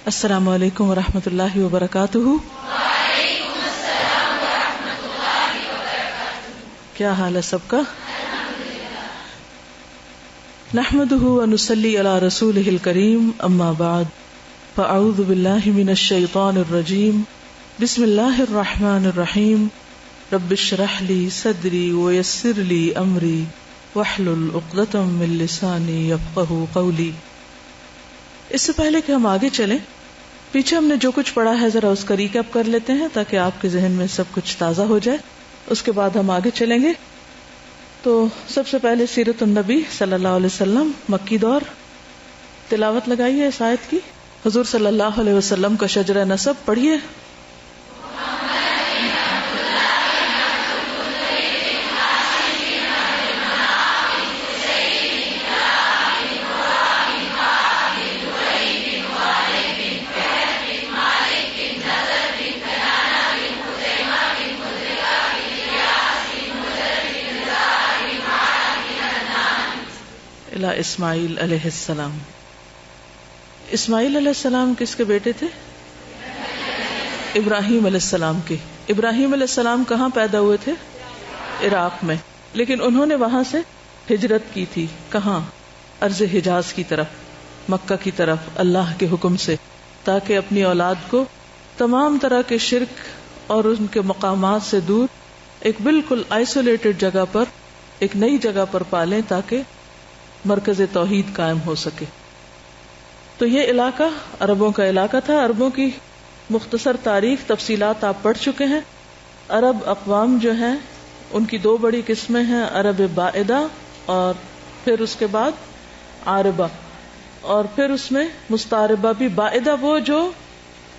السلام علیکم ورحمۃ اللہ وبرکاتہ۔ وعلیکم السلام ورحمۃ اللہ وبرکاتہ۔ کیا حال ہے سب کا؟ نحمده ونصلی علی رسولہ الکریم، اما بعد فاعوذ باللہ من الشیطان الرجیم، بسم اللہ الرحمن الرحیم، رب اشرح لی صدری ویسر لی امری واحلل عقدۃ من لسانی یفقہوا قولی۔ اس سے پہلے کہ ہم آگے چلیں، پیچھے ہم نے جو کچھ پڑھا ہے ذرا اس کا ریکیپ کر لیتے ہیں تاکہ آپ کے ذہن میں سب کچھ تازہ ہو جائے، اس کے بعد ہم آگے چلیں گے۔ تو سب سے پہلے سیرت النبی صلی اللہ علیہ وسلم، مکی دور۔ تلاوت لگائیے اس آیت کی، حضور صلی اللہ علیہ وسلم کا شجرہ نسب پڑھیے۔ اسماعیل علیہ السلام۔ اسماعیل علیہ السلام کس کے بیٹے تھے؟ ابراہیم علیہ السلام کے۔ ابراہیم علیہ السلام کہاں پیدا ہوئے تھے؟ عراق میں، لیکن انہوں نے وہاں سے ہجرت کی تھی۔ کہاں؟ ارض حجاز کی طرف، مکہ کی طرف، اللہ کے حکم سے، تاکہ اپنی اولاد کو تمام طرح کے شرک اور ان کے مقامات سے دور ایک بالکل آئسولیٹڈ جگہ پر، ایک نئی جگہ پر پالیں تاکہ مرکز توحید قائم ہو سکے۔ تو یہ علاقہ عربوں کا علاقہ تھا۔ عربوں کی مختصر تاریخ، تفصیلات آپ پڑھ چکے ہیں۔ عرب اقوام جو ہیں ان کی دو بڑی قسمیں ہیں، عرب بائدہ اور پھر اس کے بعد عاربہ، اور پھر اس میں مستعربہ بھی۔ بائدہ وہ جو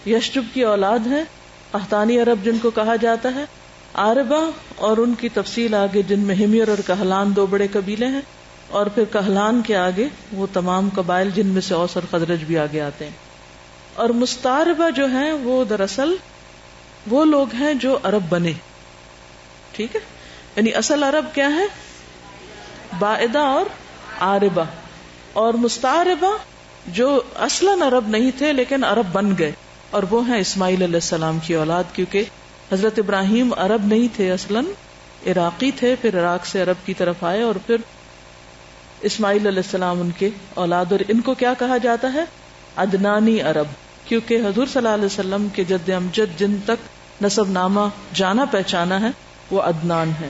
یشجب کی اولاد ہیں، قحطانی عرب جن کو کہا جاتا ہے۔ عاربہ اور ان کی تفصیل آگے، جن میں ہمیر اور کہلان دو بڑے قبیلے ہیں، اور پھر کہلان کے آگے وہ تمام قبائل جن میں سے اوس اور خزرج بھی آگے آتے ہیں۔ اور مستعربہ جو ہیں وہ دراصل وہ لوگ ہیں جو عرب بنے، ٹھیک ہے، یعنی اصل عرب کیا ہے؟ بائدہ اور عاربہ۔ اور مستعربہ جو اصلاً عرب نہیں تھے لیکن عرب بن گئے، اور وہ ہیں اسماعیل علیہ السلام کی اولاد، کیونکہ حضرت ابراہیم عرب نہیں تھے، اصلاً عراقی تھے، پھر عراق سے عرب کی طرف آئے، اور پھر اسماعیل علیہ السلام ان کے اولاد۔ اور ان کو کیا کہا جاتا ہے؟ عدنانی عرب، کیونکہ حضور صلی اللہ علیہ وسلم کے جد امجد جن تک نسب نامہ جانا پہچانا ہے وہ عدنان ہے۔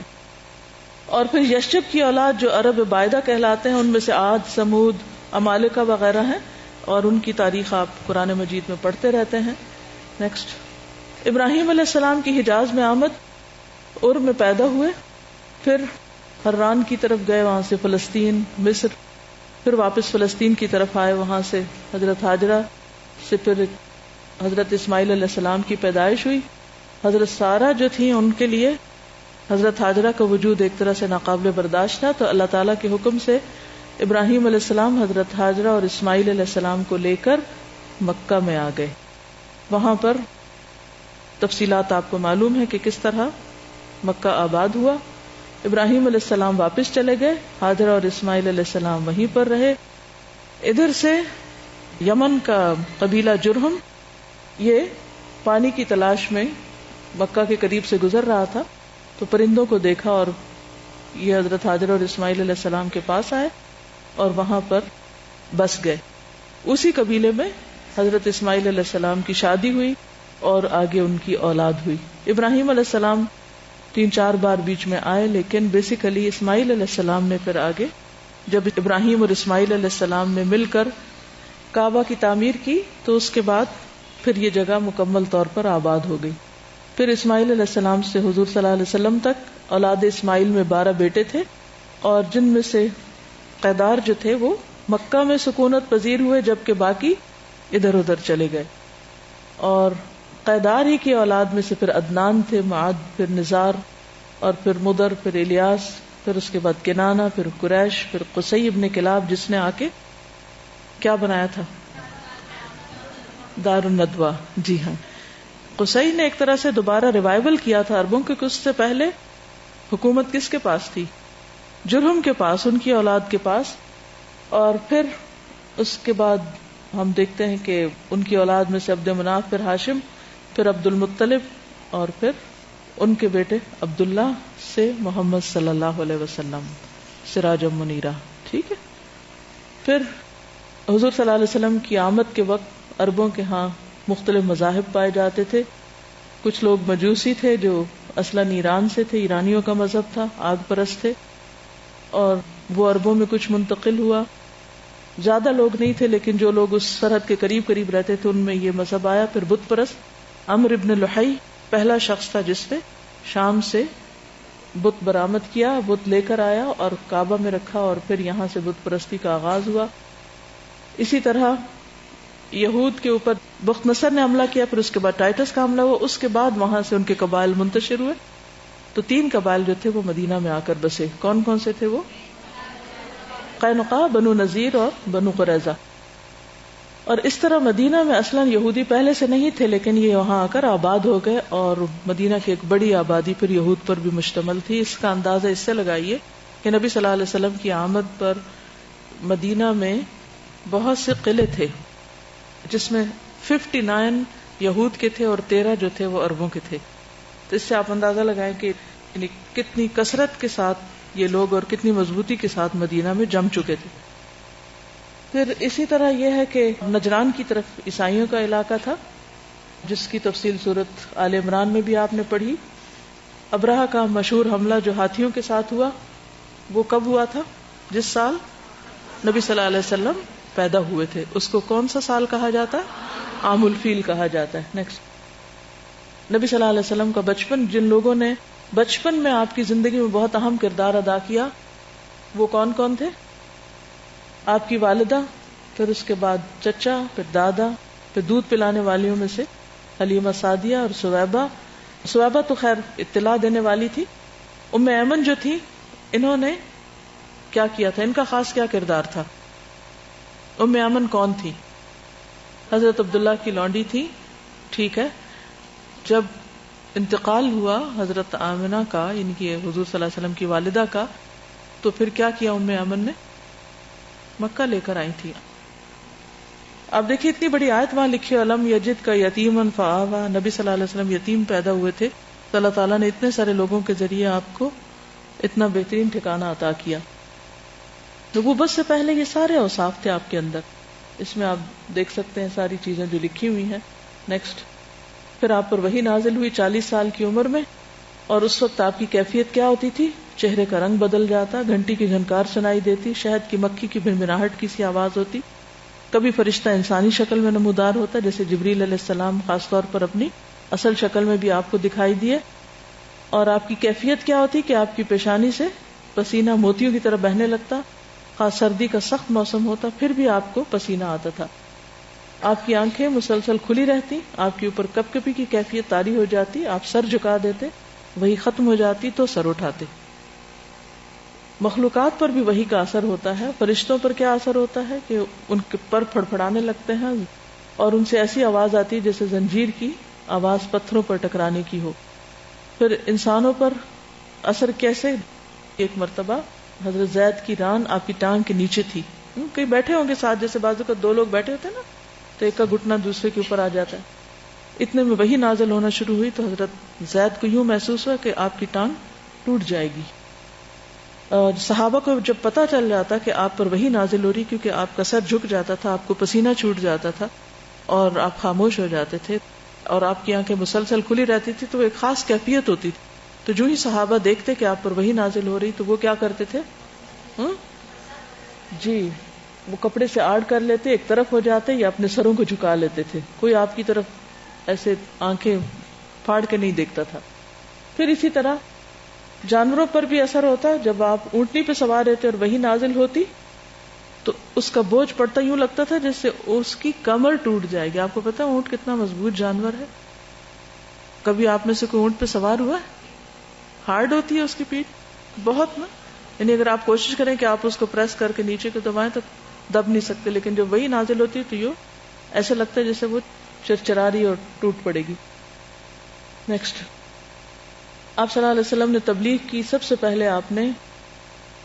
اور پھر یشجب کی اولاد جو عرب بائدہ کہلاتے ہیں، ان میں سے عاد، سمود، عمالقہ وغیرہ ہیں، اور ان کی تاریخ آپ قرآن مجید میں پڑھتے رہتے ہیں۔ نیکسٹ، ابراہیم علیہ السلام کی حجاز میں آمد، ار میں پیدا ہوئے، پھر حران کی طرف گئے، وہاں سے فلسطین، مصر، پھر واپس فلسطین کی طرف آئے، وہاں سے حضرت ہاجرہ سے پھر حضرت اسماعیل علیہ السلام کی پیدائش ہوئی۔ حضرت سارہ جو تھیں ان کے لیے حضرت ہاجرہ کا وجود ایک طرح سے ناقابل برداشت تھا، تو اللہ تعالیٰ کے حکم سے ابراہیم علیہ السلام حضرت ہاجرہ اور اسماعیل علیہ السلام کو لے کر مکہ میں آ گئے۔ وہاں پر تفصیلات آپ کو معلوم ہے کہ کس طرح مکہ آباد ہوا۔ ابراہیم علیہ السلام واپس چلے گئے، ہاجرہ اور اسماعیل علیہ السلام وہیں پر رہے۔ ادھر سے یمن کا قبیلہ جرہم، یہ پانی کی تلاش میں مکہ کے قریب سے گزر رہا تھا، تو پرندوں کو دیکھا اور یہ حضرت ہاجرہ اور اسماعیل علیہ السلام کے پاس آئے اور وہاں پر بس گئے۔ اسی قبیلے میں حضرت اسماعیل علیہ السلام کی شادی ہوئی اور آگے ان کی اولاد ہوئی۔ ابراہیم علیہ السلام 3-4 بار بیچ میں آئے، لیکن بیسیکلی اسماعیل علیہ السلام نے پھر آگے، جب ابراہیم اور اسماعیل علیہ السلام نے مل کر کعبہ کی تعمیر کی تو اس کے بعد پھر یہ جگہ مکمل طور پر آباد ہو گئی۔ پھر اسماعیل علیہ السلام سے حضور صلی اللہ علیہ وسلم تک اولاد اسماعیل میں 12 بیٹے تھے، اور جن میں سے قیدار جو تھے وہ مکہ میں سکونت پذیر ہوئے، جبکہ باقی ادھر ادھر چلے گئے۔ اور قیدار ہی کی اولاد میں سے پھر عدنان تھے، معد، پھر نزار، اور پھر مدر، پھر الیاس، پھر اس کے بعد کنانہ، پھر قریش، پھر قصی ابن کلاب جس نے آ کے کیا بنایا تھا؟ دار الندوہ۔ جی ہاں، قصی نے ایک طرح سے دوبارہ ریوائول کیا تھا عربوں کے، کچھ سے پہلے حکومت کس کے پاس تھی؟ جرہم کے پاس، ان کی اولاد کے پاس، اور پھر اس کے بعد ہم دیکھتے ہیں کہ ان کی اولاد میں سے عبد مناف، پھر ہاشم، پھر عبد المطلب، اور پھر ان کے بیٹے عبداللہ سے محمد صلی اللہ علیہ وسلم سراج منیرہ. ٹھیک ہے. پھر حضور صلی اللہ علیہ وسلم کی آمد کے وقت عربوں کے ہاں مختلف مذاہب پائے جاتے تھے. کچھ لوگ مجوسی تھے جو اصلاً ایران سے تھے، ایرانیوں کا مذہب تھا، آگ پرست تھے، اور وہ عربوں میں کچھ منتقل ہوا. زیادہ لوگ نہیں تھے، لیکن جو لوگ اس سرحد کے قریب قریب رہتے تھے ان میں یہ مذہب آیا. پھر بت پرست عمر ابن لحی پہلا شخص تھا جس نے شام سے بت برآمد کیا، بت لے کر آیا اور کعبہ میں رکھا، اور پھر یہاں سے بت پرستی کا آغاز ہوا. اسی طرح یہود کے اوپر بخت نصر نے حملہ کیا، پھر اس کے بعد ٹائٹس کا حملہ ہوا، اس کے بعد وہاں سے ان کے قبائل منتشر ہوئے. تو 3 قبائل جو تھے وہ مدینہ میں آ کر بسے. کون کون سے تھے وہ؟ قینقاع، بنو نذیر اور بنو قریظہ. اور اس طرح مدینہ میں اصلاً یہودی پہلے سے نہیں تھے، لیکن یہ وہاں آ کر آباد ہو گئے، اور مدینہ کی ایک بڑی آبادی پھر یہود پر بھی مشتمل تھی. اس کا اندازہ اس سے لگائیے کہ نبی صلی اللہ علیہ وسلم کی آمد پر مدینہ میں بہت سے قلعے تھے، جس میں 59 یہود کے تھے اور 13 جو تھے وہ عربوں کے تھے. تو اس سے آپ اندازہ لگائیں کہ یعنی کتنی کثرت کے ساتھ یہ لوگ اور کتنی مضبوطی کے ساتھ مدینہ میں جم چکے تھے. پھر اسی طرح یہ ہے کہ نجران کی طرف عیسائیوں کا علاقہ تھا، جس کی تفصیل سورۃ آل عمران میں بھی آپ نے پڑھی. ابرہہ کا مشہور حملہ جو ہاتھیوں کے ساتھ ہوا وہ کب ہوا تھا؟ جس سال نبی صلی اللہ علیہ وسلم پیدا ہوئے تھے. اس کو کون سا سال کہا جاتا ہے؟ عام الفیل کہا جاتا ہے. نیکسٹ، نبی صلی اللہ علیہ وسلم کا بچپن. جن لوگوں نے بچپن میں آپ کی زندگی میں بہت اہم کردار ادا کیا وہ کون کون تھے؟ آپ کی والدہ، پھر اس کے بعد چچا، پھر دادا، پھر دودھ پلانے والیوں میں سے حلیمہ سعدیہ اور سویبہ. سویبہ تو خیر اطلاع دینے والی تھی. ام ایمن جو تھی، انہوں نے کیا کیا تھا؟ ان کا خاص کیا کردار تھا؟ ام ایمن کون تھی؟ حضرت عبداللہ کی لونڈی تھی. ٹھیک ہے. جب انتقال ہوا حضرت آمنہ کا، یعنی کہ حضور صلی اللہ علیہ وسلم کی والدہ کا، تو پھر کیا کیا ام ایمن نے؟ مکہ لے کر آئی تھی. آپ دیکھیے اتنی بڑی آیت وہاں لکھی، علم یجد کا یتیمن فآویٰ. نبی صلی اللہ علیہ وسلم یتیم پیدا ہوئے تھے، تو اللہ تعالیٰ نے اتنے سارے لوگوں کے ذریعے آپ کو اتنا بہترین ٹھکانہ عطا کیا. نبوت سے پہلے یہ سارے اوصاف تھے آپ کے اندر. اس میں آپ دیکھ سکتے ہیں ساری چیزیں جو لکھی ہوئی ہیں. نیکسٹ، پھر آپ پر وحی نازل ہوئی 40 سال کی عمر میں، اور اس وقت آپ کی کیفیت کیا ہوتی تھی؟ چہرے کا رنگ بدل جاتا، گھنٹی کی جھنکار سنائی دیتی، شہد کی مکھی کی بھنبھناہٹ کی سی آواز ہوتی، کبھی فرشتہ انسانی شکل میں نمودار ہوتا جیسے جبریل علیہ السلام خاص طور پر اپنی اصل شکل میں بھی آپ کو دکھائی دیے. اور آپ کی کیفیت کیا ہوتی کہ آپ کی پیشانی سے پسینہ موتیوں کی طرح بہنے لگتا. خاص سردی کا سخت موسم ہوتا پھر بھی آپ کو پسینہ آتا تھا. آپ کی آنکھیں مسلسل کھلی رہتی، آپ کے اوپر کپ کپی کی کیفیت طاری ہو جاتی، آپ سر جھکا دیتے، وہی ختم ہو جاتی تو سر اٹھاتے. مخلوقات پر بھی وہی کا اثر ہوتا ہے. فرشتوں پر کیا اثر ہوتا ہے کہ ان کے پر پھڑپھڑانے لگتے ہیں اور ان سے ایسی آواز آتی ہے جیسے زنجیر کی آواز پتھروں پر ٹکرانے کی ہو. پھر انسانوں پر اثر کیسے؟ ایک مرتبہ حضرت زید کی ران آپ کی ٹانگ کے نیچے تھی، کہیں بیٹھے ہوں گے ساتھ، جیسے بازو کا 2 لوگ بیٹھے ہوتے ہیں نا، تو ایک کا گھٹنا دوسرے کے اوپر آ جاتا ہے. اتنے میں وہی نازل ہونا شروع ہوئی تو حضرت زید کو یوں محسوس ہوا کہ آپ کی ٹانگ ٹوٹ جائے گی. اور صحابہ کو جب پتہ چل جاتا کہ آپ پر وہی نازل ہو رہی، کیونکہ آپ کا سر جھک جاتا تھا، آپ کو پسینہ چھوٹ جاتا تھا اور آپ خاموش ہو جاتے تھے اور آپ کی آنکھیں مسلسل کھلی رہتی تھی، تو ایک خاص کیفیت ہوتی تھی. تو جو ہی صحابہ دیکھتے کہ آپ پر وہی نازل ہو رہی تو وہ کیا کرتے تھے؟ جی، وہ کپڑے سے آڑ کر لیتے، ایک طرف ہو جاتے یا اپنے سروں کو جھکا لیتے تھے. کوئی آپ کی طرف ایسے آنکھیں پھاڑ کے نہیں دیکھتا تھا. پھر اسی طرح جانوروں پر بھی اثر ہوتا. جب آپ اونٹنی پہ سوار رہتے اور وہی نازل ہوتی تو اس کا بوجھ پڑتا یوں لگتا تھا جس سے اس کی کمر ٹوٹ جائے گی. آپ کو پتا اونٹ کتنا مضبوط جانور ہے؟ کبھی آپ میں سے کوئی اونٹ پہ سوار ہوا ہے؟ ہارڈ ہوتی ہے اس کی پیٹھ بہت نا، یعنی اگر آپ کوشش کریں کہ آپ اس کو پریس کر کے نیچے کو دبائیں تو دب نہیں سکتے، لیکن جب وہی نازل ہوتی ہے تو یوں ایسا لگتا ہے جیسے وہ چرچرا رہی اور ٹوٹ پڑے گی. نیکسٹ، آپ صلی اللہ علیہ وسلم نے تبلیغ کی. سب سے پہلے آپ نے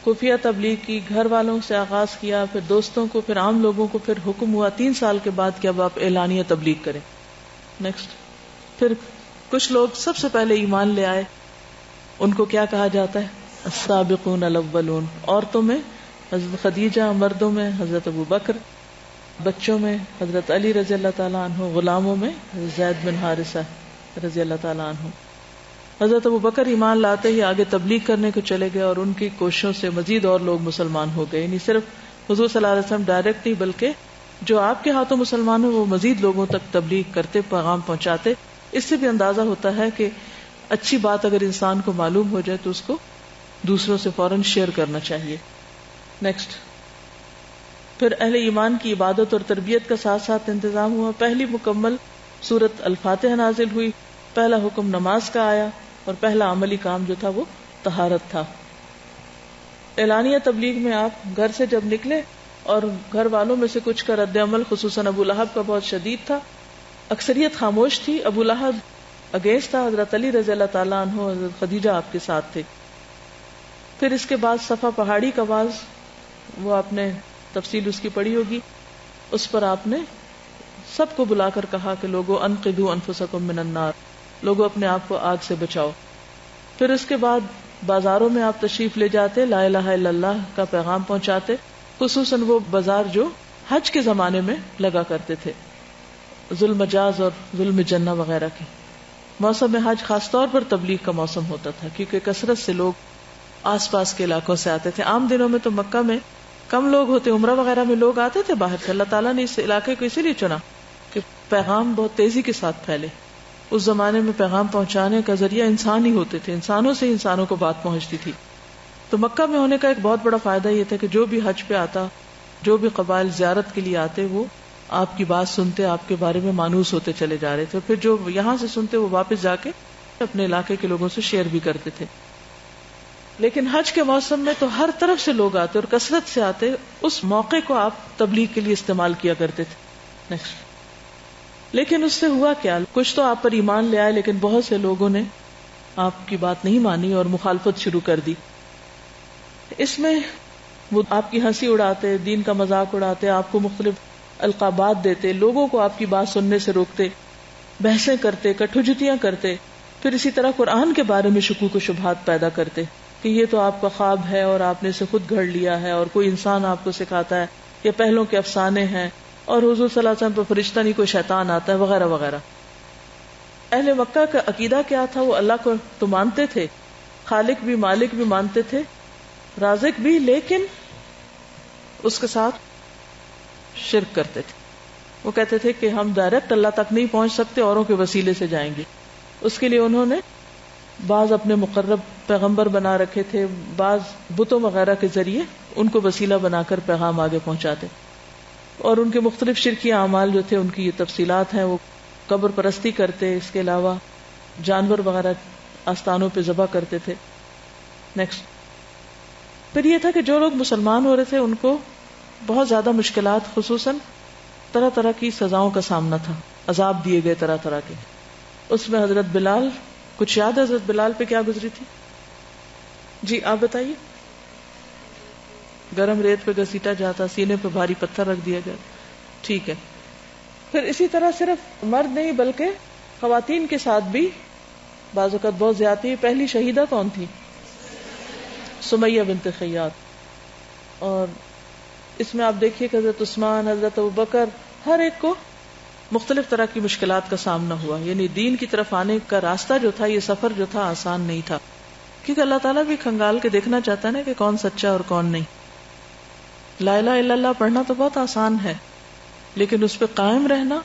خفیہ تبلیغ کی، گھر والوں سے آغاز کیا، پھر دوستوں کو، پھر عام لوگوں کو، پھر حکم ہوا 3 سال کے بعد کہ اب آپ اعلانیہ تبلیغ کریں. نیکسٹ، پھر کچھ لوگ سب سے پہلے ایمان لے آئے، ان کو کیا کہا جاتا ہے؟ السابقون الاولون. عورتوں میں حضرت خدیجہ، مردوں میں حضرت ابو بکر، بچوں میں حضرت علی رضی اللہ تعالیٰ عنہ، غلاموں میں حضرت زید بن حارثہ رضی اللہ تعالیٰ عنہ. حضرت ابو بکر ایمان لاتے ہی آگے تبلیغ کرنے کو چلے گئے، اور ان کی کوششوں سے مزید اور لوگ مسلمان ہو گئے. یعنی صرف حضور صلی اللہ علیہ وسلم ڈائریکٹ نہیں، بلکہ جو آپ کے ہاتھوں مسلمان ہو وہ مزید لوگوں تک تبلیغ کرتے، پیغام پہنچاتے. اس سے بھی اندازہ ہوتا ہے کہ اچھی بات اگر انسان کو معلوم ہو جائے تو اس کو دوسروں سے فوراً شیئر کرنا چاہیے. نیکسٹ، پھر اہل ایمان کی عبادت اور تربیت کا ساتھ ساتھ انتظام ہوا. پہلی مکمل سورت الفاتحہ نازل ہوئی، پہلا حکم نماز کا آیا، اور پہلا عملی کام جو تھا وہ طہارت تھا. اعلانیہ تبلیغ میں آپ گھر سے جب نکلے، اور گھر والوں میں سے کچھ کا رد عمل خصوصاً ابو لہب کا بہت شدید تھا، اکثریت خاموش تھی. ابو لہب اگینسٹ تھا، حضرت علی رضی اللہ تعالیٰ عنہ، حضرت خدیجہ آپ کے ساتھ تھے. پھر اس کے بعد صفا پہاڑی کا باز، وہ آپ نے تفصیل اس کی پڑھی ہوگی. اس پر آپ نے سب کو بلا کر کہا کہ لوگو انقذوا انفسکم من النار، لوگو اپنے آپ کو آگ سے بچاؤ. پھر اس کے بعد بازاروں میں آپ تشریف لے جاتے، لا الہ الا اللہ کا پیغام پہنچاتے، خصوصاً وہ بازار جو حج کے زمانے میں لگا کرتے تھے، ذو المجاز اور ذو المجنہ وغیرہ کے. موسم حج خاص طور پر تبلیغ کا موسم ہوتا تھا، کیونکہ کثرت سے لوگ آس پاس کے علاقوں سے آتے تھے. عام دنوں میں تو مکہ میں کم لوگ ہوتے، عمرہ وغیرہ میں لوگ آتے تھے باہر سے. اللہ تعالیٰ نے اس علاقے کو اسی لیے چنا کہ پیغام بہت تیزی کے ساتھ پھیلے. اس زمانے میں پیغام پہنچانے کا ذریعہ انسان ہی ہوتے تھے، انسانوں سے انسانوں کو بات پہنچتی تھی. تو مکہ میں ہونے کا ایک بہت بڑا فائدہ یہ تھا کہ جو بھی حج پہ آتا، جو بھی قبائل زیارت کے لیے آتے، وہ آپ کی بات سنتے، آپ کے بارے میں مانوس ہوتے چلے جا رہے تھے. پھر جو یہاں سے سنتے وہ واپس جا کے اپنے علاقے کے لوگوں سے شیئر بھی کرتے تھے. لیکن حج کے موسم میں تو ہر طرف سے لوگ آتے اور کثرت سے آتے، اس موقع کو آپ تبلیغ کے لیے استعمال کیا کرتے تھے. نیکسٹ، لیکن اس سے ہوا کیا؟ کچھ تو آپ پر ایمان لے آئے، لیکن بہت سے لوگوں نے آپ کی بات نہیں مانی اور مخالفت شروع کر دی. اس میں وہ آپ کی ہنسی اڑاتے، دین کا مذاق اڑاتے، آپ کو مختلف القابات دیتے، لوگوں کو آپ کی بات سننے سے روکتے، بحثیں کرتے، کٹھوجتیاں کرتے. پھر اسی طرح قرآن کے بارے میں شکوک و شبہات پیدا کرتے کہ یہ تو آپ کا خواب ہے اور آپ نے اسے خود گھڑ لیا ہے، اور کوئی انسان آپ کو سکھاتا ہے، یہ پہلوں کے افسانے ہیں، اور حضور صلی اللہ علیہ وسلم پہ فرشتہ نہیں کوئی شیطان آتا ہے، وغیرہ وغیرہ. اہل مکہ کا عقیدہ کیا تھا؟ وہ اللہ کو تو مانتے تھے، خالق بھی مالک بھی مانتے تھے، رازق بھی، لیکن اس کے ساتھ شرک کرتے تھے. وہ کہتے تھے کہ ہم ڈائریکٹ اللہ تک نہیں پہنچ سکتے، اوروں کے وسیلے سے جائیں گے. اس کے لیے انہوں نے بعض اپنے مقرب پیغمبر بنا رکھے تھے، بعض بتوں وغیرہ کے ذریعے ان کو وسیلہ بنا کر پیغام آگے پہنچاتے. اور ان کے مختلف شرکی اعمال جو تھے ان کی یہ تفصیلات ہیں. وہ قبر پرستی کرتے، اس کے علاوہ جانور وغیرہ آستانوں پہ ذبح کرتے تھے. نیکسٹ، پھر یہ تھا کہ جو لوگ مسلمان ہو رہے تھے ان کو بہت زیادہ مشکلات، خصوصاً طرح طرح کی سزاؤں کا سامنا تھا، عذاب دیے گئے طرح طرح کے. اس میں حضرت بلال، کچھ یاد ہے حضرت بلال پہ کیا گزری تھی؟ جی آپ بتائیے. گرم ریت پہ گھسیٹا جاتا، سینے پہ بھاری پتھر رکھ دیا گیا. ٹھیک ہے. پھر اسی طرح صرف مرد نہیں بلکہ خواتین کے ساتھ بھی بعض اوقات بہت زیادتی. پہلی شہیدہ کون تھی؟ سمیہ بنت خیاط. اور اس میں آپ دیکھیے کہ حضرت عثمان، حضرت ابوبکر، ہر ایک کو مختلف طرح کی مشکلات کا سامنا ہوا. یعنی دین کی طرف آنے کا راستہ جو تھا، یہ سفر جو تھا آسان نہیں تھا، کیونکہ اللہ تعالیٰ بھی کھنگال کے دیکھنا چاہتا ہے نا کہ کون سچا اور کون نہیں. لا الہ الا اللہ پڑھنا تو بہت آسان ہے، لیکن اس پہ قائم رہنا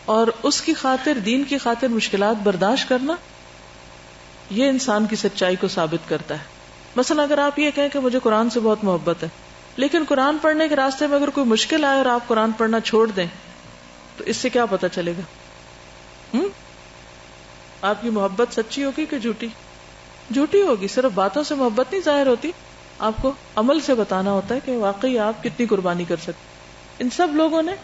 اور اس کی خاطر، دین کی خاطر مشکلات برداشت کرنا، یہ انسان کی سچائی کو ثابت کرتا ہے. مثلا اگر آپ یہ کہیں کہ مجھے قرآن سے بہت محبت ہے، لیکن قرآن پڑھنے کے راستے میں اگر کوئی مشکل آئے اور آپ قرآن پڑھنا چھوڑ دیں تو اس سے کیا پتا چلے گا؟ آپ کی محبت سچی ہوگی کہ جھوٹی؟ جھوٹی ہوگی. صرف باتوں سے محبت نہیں ظاہر ہوتی، آپ کو عمل سے بتانا ہوتا ہے کہ واقعی آپ کتنی قربانی کر سکتے. ان سب لوگوں نے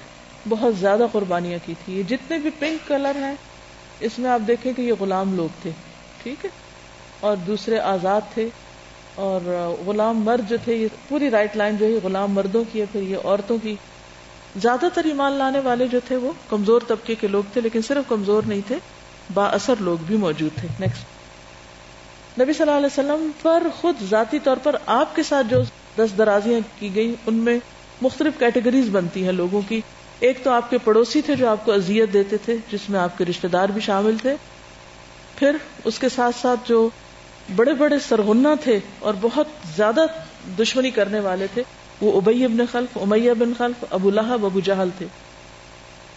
بہت زیادہ قربانیاں کی تھی. یہ جتنے بھی پنک کلر ہیں اس میں آپ دیکھیں کہ یہ غلام لوگ تھے، ٹھیک ہے، اور دوسرے آزاد تھے. اور غلام مرد جو تھے، یہ پوری رائٹ لائن جو ہے غلام مردوں کی ہے، پھر یہ عورتوں کی. زیادہ تر ایمان لانے والے جو تھے وہ کمزور طبقے کے لوگ تھے، لیکن صرف کمزور نہیں تھے، با اثر لوگ بھی موجود تھے. نیکسٹ، نبی صلی اللہ علیہ وسلم پر خود ذاتی طور پر آپ کے ساتھ جو دست درازیاں کی گئی، ان میں مختلف کیٹیگریز بنتی ہیں لوگوں کی. ایک تو آپ کے پڑوسی تھے جو آپ کو اذیت دیتے تھے، جس میں آپ کے رشتہ دار بھی شامل تھے. پھر اس کے ساتھ ساتھ جو بڑے بڑے سرغنہ تھے اور بہت زیادہ دشمنی کرنے والے تھے، وہ ابی بن خلف، امیہ بن خلف، ابو لہب، ابو جہل تھے.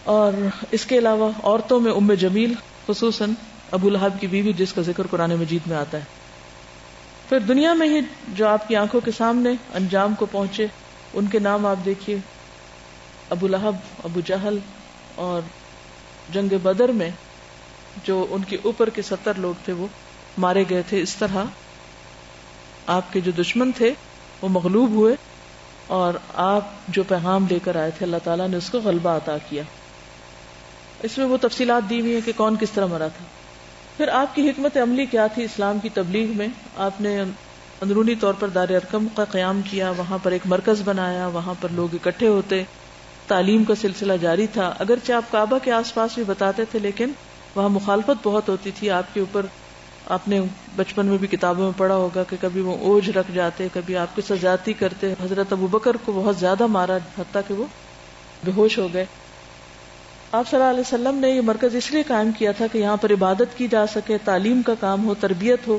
اور اس کے علاوہ عورتوں میں ام جمیل، خصوصاً ابو لہب کی بیوی، جس کا ذکر قرآن مجید میں آتا ہے. پھر دنیا میں ہی جو آپ کی آنکھوں کے سامنے انجام کو پہنچے، ان کے نام آپ دیکھیے، ابو لہب، ابو جہل. اور جنگ بدر میں جو ان کے اوپر کے 70 لوگ تھے وہ مارے گئے تھے. اس طرح آپ کے جو دشمن تھے وہ مغلوب ہوئے، اور آپ جو پیغام لے کر آئے تھے اللہ تعالیٰ نے اس کو غلبہ عطا کیا. اس میں وہ تفصیلات دی ہوئی ہیں کہ کون کس طرح مرا تھا. پھر آپ کی حکمت عملی کیا تھی اسلام کی تبلیغ میں؟ آپ نے اندرونی طور پر دار ارقم کا قیام کیا، وہاں پر ایک مرکز بنایا، وہاں پر لوگ اکٹھے ہوتے، تعلیم کا سلسلہ جاری تھا. اگرچہ آپ کعبہ کے آس پاس بھی بتاتے تھے، لیکن وہاں مخالفت بہت ہوتی تھی آپ کے اوپر. آپ نے بچپن میں بھی کتابوں میں پڑھا ہوگا کہ کبھی وہ اوجھ رکھ جاتے، کبھی آپ کے ساتھ زیادتی کرتے. حضرت ابوبکر کو بہت زیادہ مارا، حتیٰ کہ وہ بے ہوش ہو گئے. آپ صلی اللہ علیہ وسلم نے یہ مرکز اس لیے قائم کیا تھا کہ یہاں پر عبادت کی جا سکے، تعلیم کا کام ہو، تربیت ہو.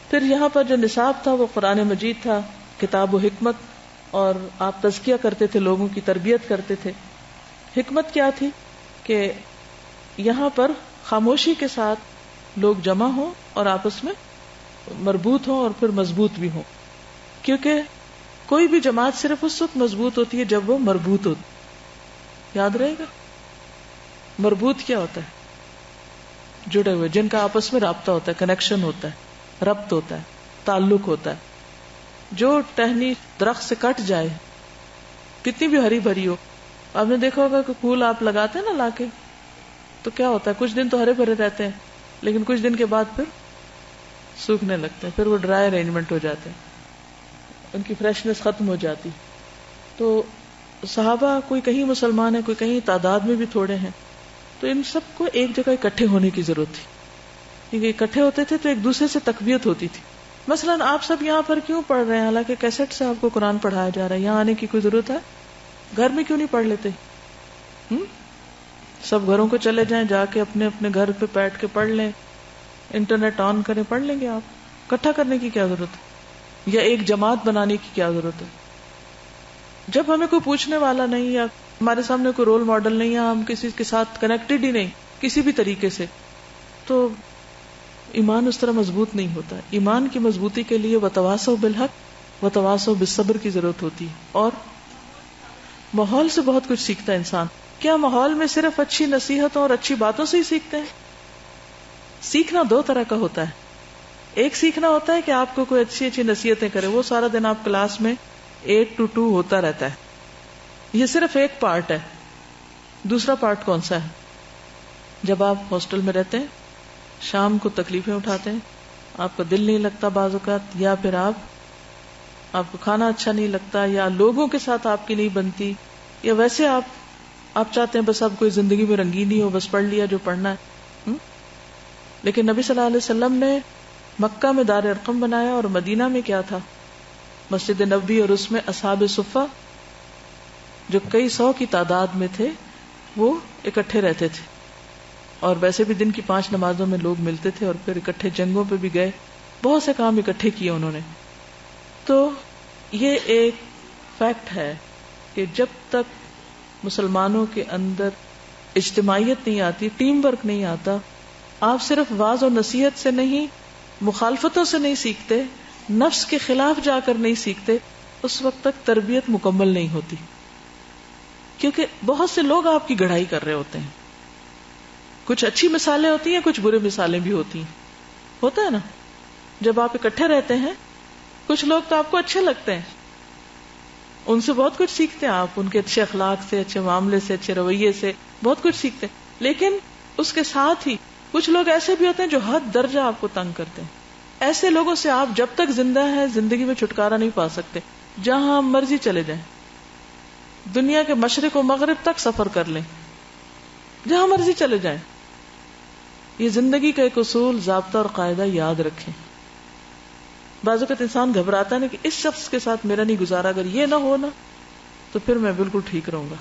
پھر یہاں پر جو نصاب تھا وہ قرآن مجید تھا، کتاب و حکمت، اور آپ تزکیہ کرتے تھے، لوگوں کی تربیت کرتے تھے. حکمت کیا تھی کہ یہاں پر خاموشی کے ساتھ لوگ جمع ہوں اور آپس میں مربوط ہوں اور پھر مضبوط بھی ہوں، کیونکہ کوئی بھی جماعت صرف اس وقت مضبوط ہوتی ہے جب وہ مربوط ہوتی. یاد رہے گا مربوط کیا ہوتا ہے؟ جڑے ہوئے، جن کا آپس میں رابطہ ہوتا ہے، کنیکشن ہوتا ہے، ربط ہوتا ہے، تعلق ہوتا ہے. جو ٹہنی درخت سے کٹ جائے، کتنی بھی ہری بھری ہو، آپ نے دیکھا ہوگا کہ پھول آپ لگاتے ہیں نا لا کے، تو کیا ہوتا ہے، کچھ دن تو ہرے بھرے رہتے ہیں، لیکن کچھ دن کے بعد پھر سوکھنے لگتے ہیں، پھر وہ ڈرائی ارینجمنٹ ہو جاتے ہیں، ان کی فریشنس ختم ہو جاتی. تو صحابہ کوئی کہیں مسلمان ہے، کوئی کہیں تعداد میں بھی تھوڑے ہیں، تو ان سب کو ایک جگہ اکٹھے ہونے کی ضرورت تھی، کیونکہ اکٹھے ہوتے تھے تو ایک دوسرے سے تقویت ہوتی تھی. مثلاً آپ سب یہاں پر کیوں پڑھ رہے ہیں، حالانکہ کیسٹ سے آپ کو قرآن پڑھایا جا رہا ہے، یہاں آنے کی کوئی ضرورت ہے؟ گھر میں کیوں نہیں پڑھ لیتے؟ سب گھروں کو چلے جائیں، جا کے اپنے اپنے گھر پہ بیٹھ کے پڑھ لیں، انٹرنیٹ آن کریں، پڑھ لیں گے. آپ اکٹھا کرنے کی کیا ضرورت ہے، یا ایک جماعت بنانے کی کیا ضرورت ہے؟ جب ہمیں کوئی پوچھنے والا نہیں، یا ہمارے سامنے کوئی رول ماڈل نہیں ہے، ہم کسی کے ساتھ کنیکٹڈ ہی نہیں کسی بھی طریقے سے، تو ایمان اس طرح مضبوط نہیں ہوتا. ایمان کی مضبوطی کے لیے وتواصوا بالحق وتواصوا بالصبر کی ضرورت ہوتی ہے. اور ماحول سے بہت کچھ سیکھتا ہے انسان. کیا ماحول میں صرف اچھی نصیحتوں اور اچھی باتوں سے ہی سیکھتے ہیں؟ سیکھنا دو طرح کا ہوتا ہے. ایک سیکھنا ہوتا ہے کہ آپ کو کوئی اچھی اچھی نصیحتیں کرے، وہ سارا دن آپ کلاس میں 8 to 2 ہوتا رہتا ہے، یہ صرف ایک پارٹ ہے. دوسرا پارٹ کون سا ہے؟ جب آپ ہاسٹل میں رہتے ہیں، شام کو تکلیفیں اٹھاتے ہیں، آپ کا دل نہیں لگتا بعض اوقات، یا پھر آپ کو کھانا اچھا نہیں لگتا، یا لوگوں کے ساتھ آپ کی نہیں بنتی، یا ویسے آپ چاہتے ہیں بس اب کوئی زندگی میں رنگینی ہو، بس پڑھ لیا جو پڑھنا ہے. لیکن نبی صلی اللہ علیہ وسلم نے مکہ میں دار ارقم بنایا، اور مدینہ میں کیا تھا؟ مسجد نبوی، اور اس میں اصحاب صفہ جو کئی 100 کی تعداد میں تھے وہ اکٹھے رہتے تھے، اور ویسے بھی دن کی 5 نمازوں میں لوگ ملتے تھے، اور پھر اکٹھے جنگوں پہ بھی گئے، بہت سے کام اکٹھے کیے انہوں نے. تو یہ ایک فیکٹ ہے کہ جب تک مسلمانوں کے اندر اجتماعیت نہیں آتی، ٹیم ورک نہیں آتا، آپ صرف واعظ اور نصیحت سے نہیں، مخالفتوں سے نہیں سیکھتے، نفس کے خلاف جا کر نہیں سیکھتے، اس وقت تک تربیت مکمل نہیں ہوتی. کیونکہ بہت سے لوگ آپ کی گڑھائی کر رہے ہوتے ہیں. کچھ اچھی مثالیں ہوتی ہیں، کچھ برے مثالیں بھی ہوتی ہیں، ہوتا ہے نا. جب آپ اکٹھے رہتے ہیں، کچھ لوگ تو آپ کو اچھے لگتے ہیں، ان سے بہت کچھ سیکھتے ہیں آپ، ان کے اچھے اخلاق سے، اچھے معاملے سے، اچھے رویے سے بہت کچھ سیکھتے ہیں. لیکن اس کے ساتھ ہی کچھ لوگ ایسے بھی ہوتے ہیں جو حد درجہ آپ کو تنگ کرتے ہیں. ایسے لوگوں سے آپ جب تک زندہ ہیں زندگی میں چھٹکارا نہیں پا سکتے. جہاں مرضی چلے جائیں, دنیا کے مشرق و مغرب تک سفر کر لیں, جہاں مرضی چلے جائیں, یہ زندگی کا ایک اصول, ضابطہ اور قاعدہ یاد رکھیں. بعض اوقات انسان گھبراتا ہے کہ اس شخص کے ساتھ میرا نہیں گزارا, اگر یہ نہ ہو نا تو پھر میں بالکل ٹھیک رہوں گا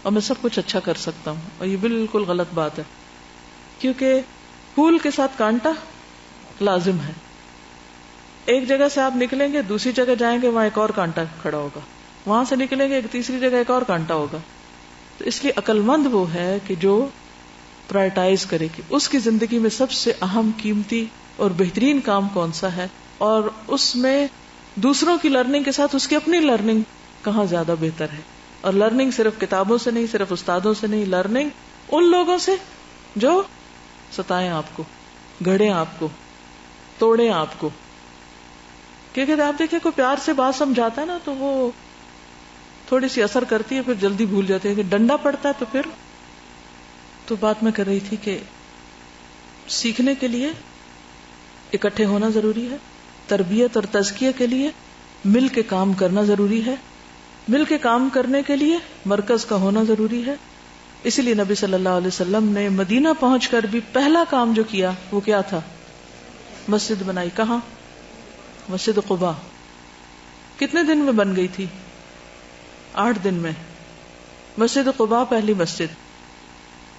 اور میں سب کچھ اچھا کر سکتا ہوں. اور یہ بالکل غلط بات ہے, کیونکہ پھول کے ساتھ کانٹا لازم ہے. ایک جگہ سے آپ نکلیں گے, دوسری جگہ جائیں گے, وہاں ایک اور کانٹا کھڑا ہوگا, وہاں سے نکلیں گے ایک تیسری جگہ ایک اور کانٹا ہوگا. تو اس لیے عقل مند وہ ہے کہ جو پرائرٹائز کرے کہ اس کی زندگی میں سب سے اہم, قیمتی اور بہترین کام کون سا ہے, اور اس میں دوسروں کی لرننگ کے ساتھ اس کی اپنی لرننگ کہاں زیادہ بہتر ہے. اور لرننگ صرف کتابوں سے نہیں, صرف استادوں سے نہیں, لرننگ ان لوگوں سے جو ستائیں آپ کو, گھڑیں آپ کو, توڑیں آپ کو. کیونکہ آپ دیکھیں کوئی پیار سے بات سمجھاتا ہے نا تو وہ تھوڑی سی اثر کرتی ہے, پھر جلدی بھول جاتے ہیں. کہ ڈنڈا پڑتا ہے تو پھر تو بات میں کر رہی تھی کہ سیکھنے کے لیے اکٹھے ہونا ضروری ہے, تربیت اور تزکیے کے لیے مل کے کام کرنا ضروری ہے, مل کے کام کرنے کے لیے مرکز کا ہونا ضروری ہے. اسی لیے نبی صلی اللہ علیہ وسلم نے مدینہ پہنچ کر بھی پہلا کام جو کیا وہ کیا تھا؟ مسجد بنائی. کہاں؟ مسجد قباء. کتنے دن میں بن گئی تھی؟ 8 دن میں. مسجد قباء پہلی مسجد.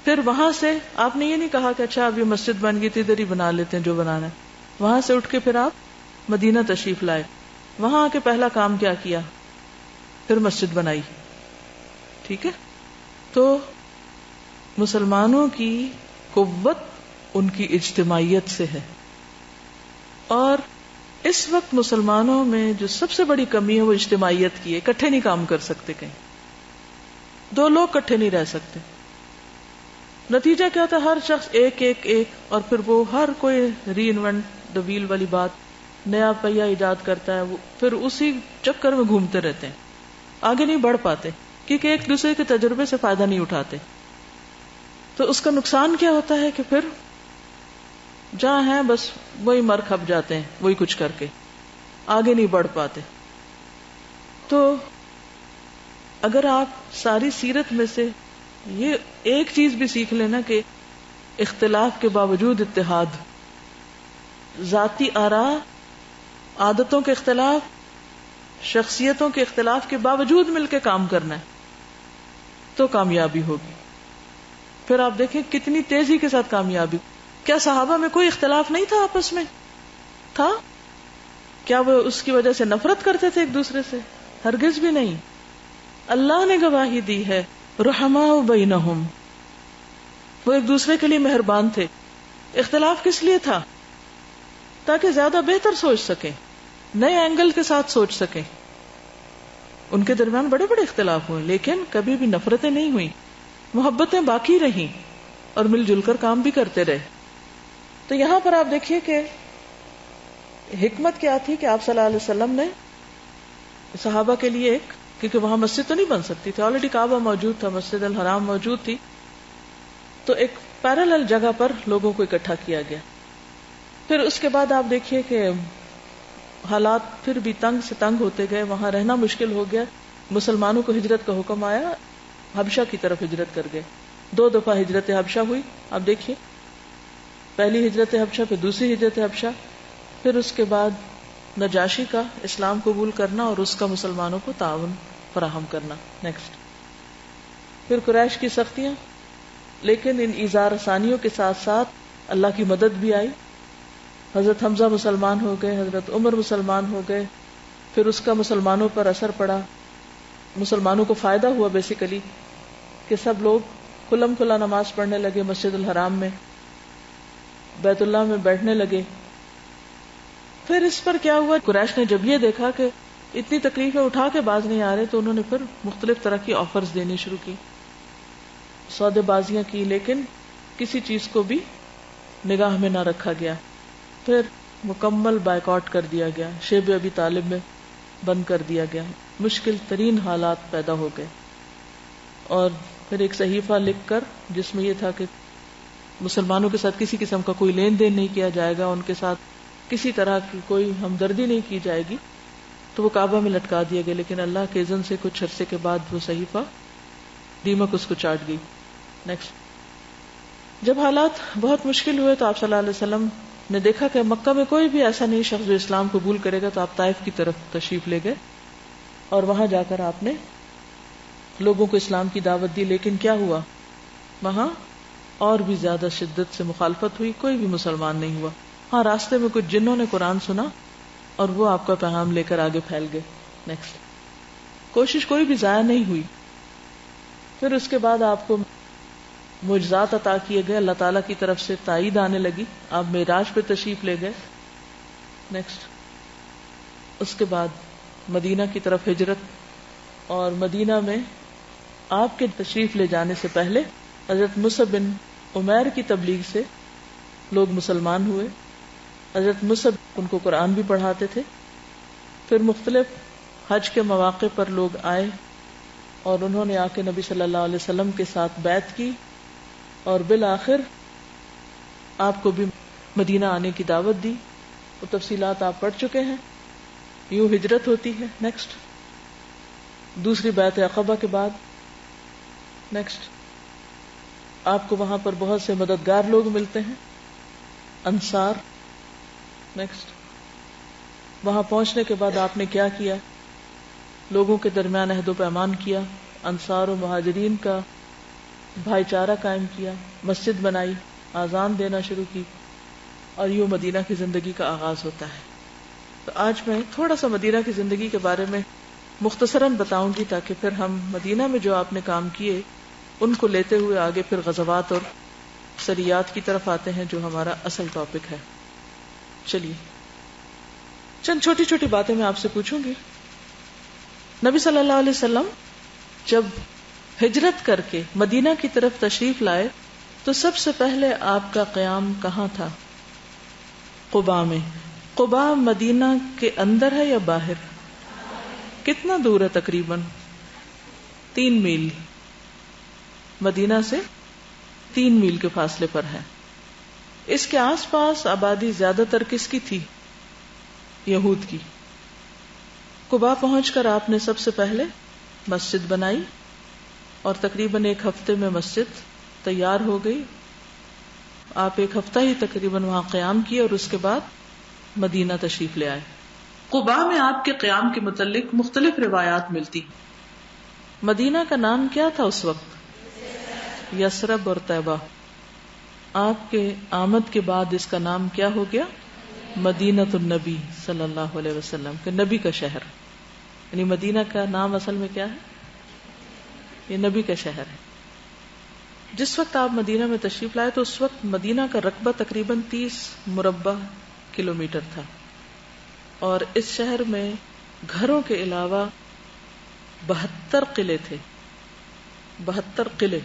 پھر وہاں سے آپ نے یہ نہیں کہا کہ اچھا اب یہ مسجد بن گئی تھی ادھر ہی بنا لیتے ہیں جو بنانا ہے. وہاں سے اٹھ کے پھر آپ مدینہ تشریف لائے. وہاں آ کے پہلا کام کیا کیا؟ پھر مسجد بنائی. ٹھیک ہے. تو مسلمانوں کی قوت ان کی اجتماعیت سے ہے, اور اس وقت مسلمانوں میں جو سب سے بڑی کمی ہے وہ اجتماعیت کی ہے. اکٹھے نہیں کام کر سکتے, کہیں 2 لوگ اکٹھے نہیں رہ سکتے. نتیجہ کیا ہوتا ہے؟ ہر شخص ایک ایک ایک, اور پھر وہ ہر کوئی ری انوینٹ دا ویل والی بات, نیا پہیا ایجاد کرتا ہے, وہ پھر اسی چکر میں گھومتے رہتے ہیں, آگے نہیں بڑھ پاتے کیونکہ ایک دوسرے کے تجربے سے فائدہ نہیں اٹھاتے. تو اس کا نقصان کیا ہوتا ہے کہ پھر جہاں ہیں بس وہی مر کھپ جاتے ہیں, وہی کچھ کر کے آگے نہیں بڑھ پاتے. تو اگر آپ ساری سیرت میں سے یہ ایک چیز بھی سیکھ لینا کہ اختلاف کے باوجود اتحاد, ذاتی آراء, عادتوں کے اختلاف, شخصیتوں کے اختلاف کے باوجود مل کے کام کرنا ہے, تو کامیابی ہوگی. پھر آپ دیکھیں کتنی تیزی کے ساتھ کامیابی. کیا صحابہ میں کوئی اختلاف نہیں تھا آپس میں؟ تھا. کیا وہ اس کی وجہ سے نفرت کرتے تھے ایک دوسرے سے؟ ہرگز بھی نہیں. اللہ نے گواہی دی ہے رحماء بینہم, وہ ایک دوسرے کے لیے مہربان تھے. اختلاف کس لیے تھا؟ تاکہ زیادہ بہتر سوچ سکیں, نئے اینگل کے ساتھ سوچ سکیں. ان کے درمیان بڑے بڑے اختلاف ہوئے لیکن کبھی بھی نفرتیں نہیں ہوئی, محبتیں باقی رہیں, اور مل جل کر کام بھی کرتے رہے. تو یہاں پر آپ دیکھیے کہ حکمت کیا تھی کہ آپ صلی اللہ علیہ وسلم نے صحابہ کے لیے ایک, کیونکہ وہاں مسجد تو نہیں بن سکتی تھی, آلریڈی کعبہ موجود تھا, مسجد الحرام موجود تھی, تو ایک پیرالل جگہ پر لوگوں کو اکٹھا کیا گیا. پھر اس کے بعد آپ دیکھیے کہ حالات پھر بھی تنگ سے تنگ ہوتے گئے, وہاں رہنا مشکل ہو گیا. مسلمانوں کو ہجرت کا حکم آیا, حبشہ کی طرف ہجرت کر گئے. 2 دفعہ ہجرت حبشہ ہوئی. آپ دیکھیے پہلی ہجرت حبشہ, پھر دوسری ہجرت حبشہ, پھر اس کے بعد نجاشی کا اسلام قبول کرنا اور اس کا مسلمانوں کو تعاون فراہم کرنا. نیکسٹ پھر قریش کی سختیاں, لیکن ان ایذار آسانیوں کے ساتھ ساتھ اللہ کی مدد بھی آئی. حضرت حمزہ مسلمان ہو گئے, حضرت عمر مسلمان ہو گئے, پھر اس کا مسلمانوں پر اثر پڑا. مسلمانوں کو فائدہ ہوا بیسیکلی کہ سب لوگ کھلم کھلا نماز پڑھنے لگے, مسجد الحرام میں, بیت اللہ میں بیٹھنے لگے. پھر اس پر کیا ہوا, قریش نے جب یہ دیکھا کہ اتنی تکلیفیں اٹھا کے باز نہیں آ رہے, تو انہوں نے پھر مختلف طرح کی آفرز دینی شروع کی, سودے بازیاں کی, لیکن کسی چیز کو بھی نگاہ میں نہ رکھا گیا. پھر مکمل بائیکاٹ کر دیا گیا, شیب ابی طالب میں بند کر دیا گیا. مشکل ترین حالات پیدا ہو گئے. اور پھر ایک صحیفہ لکھ کر جس میں یہ تھا کہ مسلمانوں کے ساتھ کسی قسم کا کوئی لین دین نہیں کیا جائے گا, ان کے ساتھ کسی طرح کی کوئی ہمدردی نہیں کی جائے گی، تو وہ کعبہ میں لٹکا دیا گیا، لیکن اللہ کے اذن سے کچھ عرصے کے بعد وہ صحیفہ دیمک اس کو چاٹ گئی. نیکسٹ، جب حالات بہت مشکل ہوئے تو آپ صلی اللہ علیہ وسلم نے دیکھا کہ مکہ میں کوئی بھی ایسا نہیں شخص جو اسلام قبول کرے گا، تو آپ طائف کی طرف تشریف لے گئے اور وہاں جا کر آپ نے لوگوں کو اسلام کی دعوت دی. لیکن کیا ہوا، وہاں اور بھی زیادہ شدت سے مخالفت ہوئی، کوئی بھی مسلمان نہیں ہوا. ہاں، راستے میں کچھ جنوں نے قرآن سنا اور وہ آپ کا پیغام لے کر آگے پھیل گئے. نیکسٹ، کوشش کوئی بھی ضائع نہیں ہوئی. پھر اس کے بعد آپ کو معجزات عطا کیے گئے، اللہ تعالیٰ کی طرف سے تائید آنے لگی، آپ معراج پہ تشریف لے گئے. نیکسٹ، اس کے بعد مدینہ کی طرف ہجرت، اور مدینہ میں آپ کے تشریف لے جانے سے پہلے حضرت مصعب بن عمیر کی تبلیغ سے لوگ مسلمان ہوئے. حضرت مصعب ان کو قرآن بھی پڑھاتے تھے. پھر مختلف حج کے مواقع پر لوگ آئے اور انہوں نے آ کے نبی صلی اللہ علیہ وسلم کے ساتھ بیعت کی، اور بالآخر آپ کو بھی مدینہ آنے کی دعوت دی. وہ تفصیلات آپ پڑھ چکے ہیں. یوں ہجرت ہوتی ہے. نیکسٹ، دوسری بیعت عقبہ کے بعد. نیکسٹ، آپ کو وہاں پر بہت سے مددگار لوگ ملتے ہیں، انصار. نیکسٹ، وہاں پہنچنے کے بعد آپ نے کیا کیا، لوگوں کے درمیان عہد و پیمان کیا، انصار و مہاجرین کا بھائی چارہ قائم کیا، مسجد بنائی، آذان دینا شروع کی، اور یوں مدینہ کی زندگی کا آغاز ہوتا ہے. تو آج میں تھوڑا سا مدینہ کی زندگی کے بارے میں مختصراً بتاؤں گی، تاکہ پھر ہم مدینہ میں جو آپ نے کام کیے ان کو لیتے ہوئے آگے پھر غزوات اور سریات کی طرف آتے ہیں، جو ہمارا اصل ٹاپک ہے. چلیے چند چھوٹی چھوٹی باتیں میں آپ سے پوچھوں گی. نبی صلی اللہ علیہ وسلم جب ہجرت کر کے مدینہ کی طرف تشریف لائے تو سب سے پہلے آپ کا قیام کہاں تھا؟ قباء میں. قباء مدینہ کے اندر ہے یا باہر؟ کتنا دور ہے؟ تقریباً 3 میل. مدینہ سے 3 میل کے فاصلے پر ہے. اس کے آس پاس آبادی زیادہ تر کس کی تھی؟ یہود کی. قباء پہنچ کر آپ نے سب سے پہلے مسجد بنائی اور تقریباً 1 ہفتے میں مسجد تیار ہو گئی. آپ 1 ہفتہ ہی تقریباً وہاں قیام کیے اور اس کے بعد مدینہ تشریف لے آئے. قباء میں آپ کے قیام کے متعلق مختلف روایات ملتی. مدینہ کا نام کیا تھا اس وقت؟ یثرب اور طیبہ. آپ کے آمد کے بعد اس کا نام کیا ہو گیا؟ مدینۃ النبی صلی اللہ علیہ وسلم، کہ نبی کا شہر. یعنی مدینہ کا نام اصل میں کیا ہے؟ یہ نبی کا شہر ہے. جس وقت آپ مدینہ میں تشریف لائے تو اس وقت مدینہ کا رقبہ تقریباً 30 مربع کلومیٹر تھا، اور اس شہر میں گھروں کے علاوہ 72 قلعے تھے. 72 قلعے،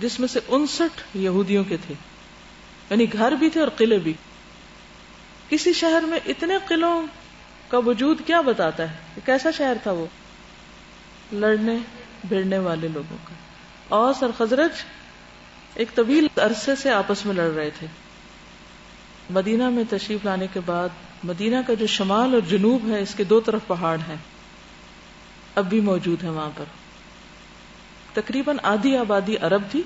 جس میں سے 59 یہودیوں کے تھے. یعنی گھر بھی تھے اور قلعے بھی. کسی شہر میں اتنے قلعوں کا وجود کیا بتاتا ہے کہ کیسا شہر تھا وہ؟ لڑنے بھیڑنے والے لوگوں کا. اوس اور خزرج ایک طویل عرصے سے آپس میں لڑ رہے تھے. مدینہ میں تشریف لانے کے بعد مدینہ کا جو شمال اور جنوب ہے، اس کے 2 طرف پہاڑ ہیں، اب بھی موجود ہیں وہاں پر. تقریباً آدھی آبادی عرب تھی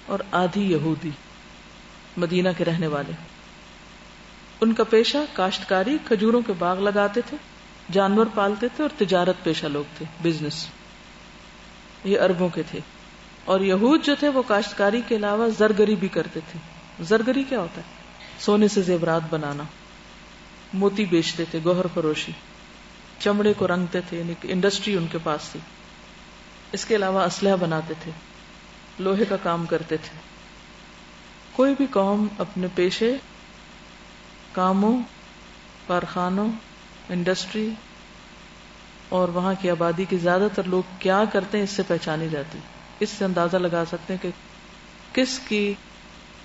اور آدھی یہودی، مدینہ کے رہنے والے. ان کا پیشہ کاشتکاری، کھجوروں کے باغ لگاتے تھے، جانور پالتے تھے اور تجارت پیشہ لوگ تھے، بزنس. یہ عربوں کے تھے. اور یہود جو تھے وہ کاشتکاری کے علاوہ زرگری بھی کرتے تھے. زرگری کیا ہوتا ہے؟ سونے سے زیورات بنانا. موتی بیچتے تھے، گوہر فروشی. چمڑے کو رنگتے تھے، یعنی انڈسٹری ان کے پاس تھی. اس کے علاوہ اسلحہ بناتے تھے، لوہے کا کام کرتے تھے. کوئی بھی قوم اپنے پیشے، کاموں، کارخانوں، انڈسٹری اور وہاں کی آبادی کے زیادہ تر لوگ کیا کرتے ہیں اس سے پہچانی جاتی. اس سے اندازہ لگا سکتے ہیں کہ کس کی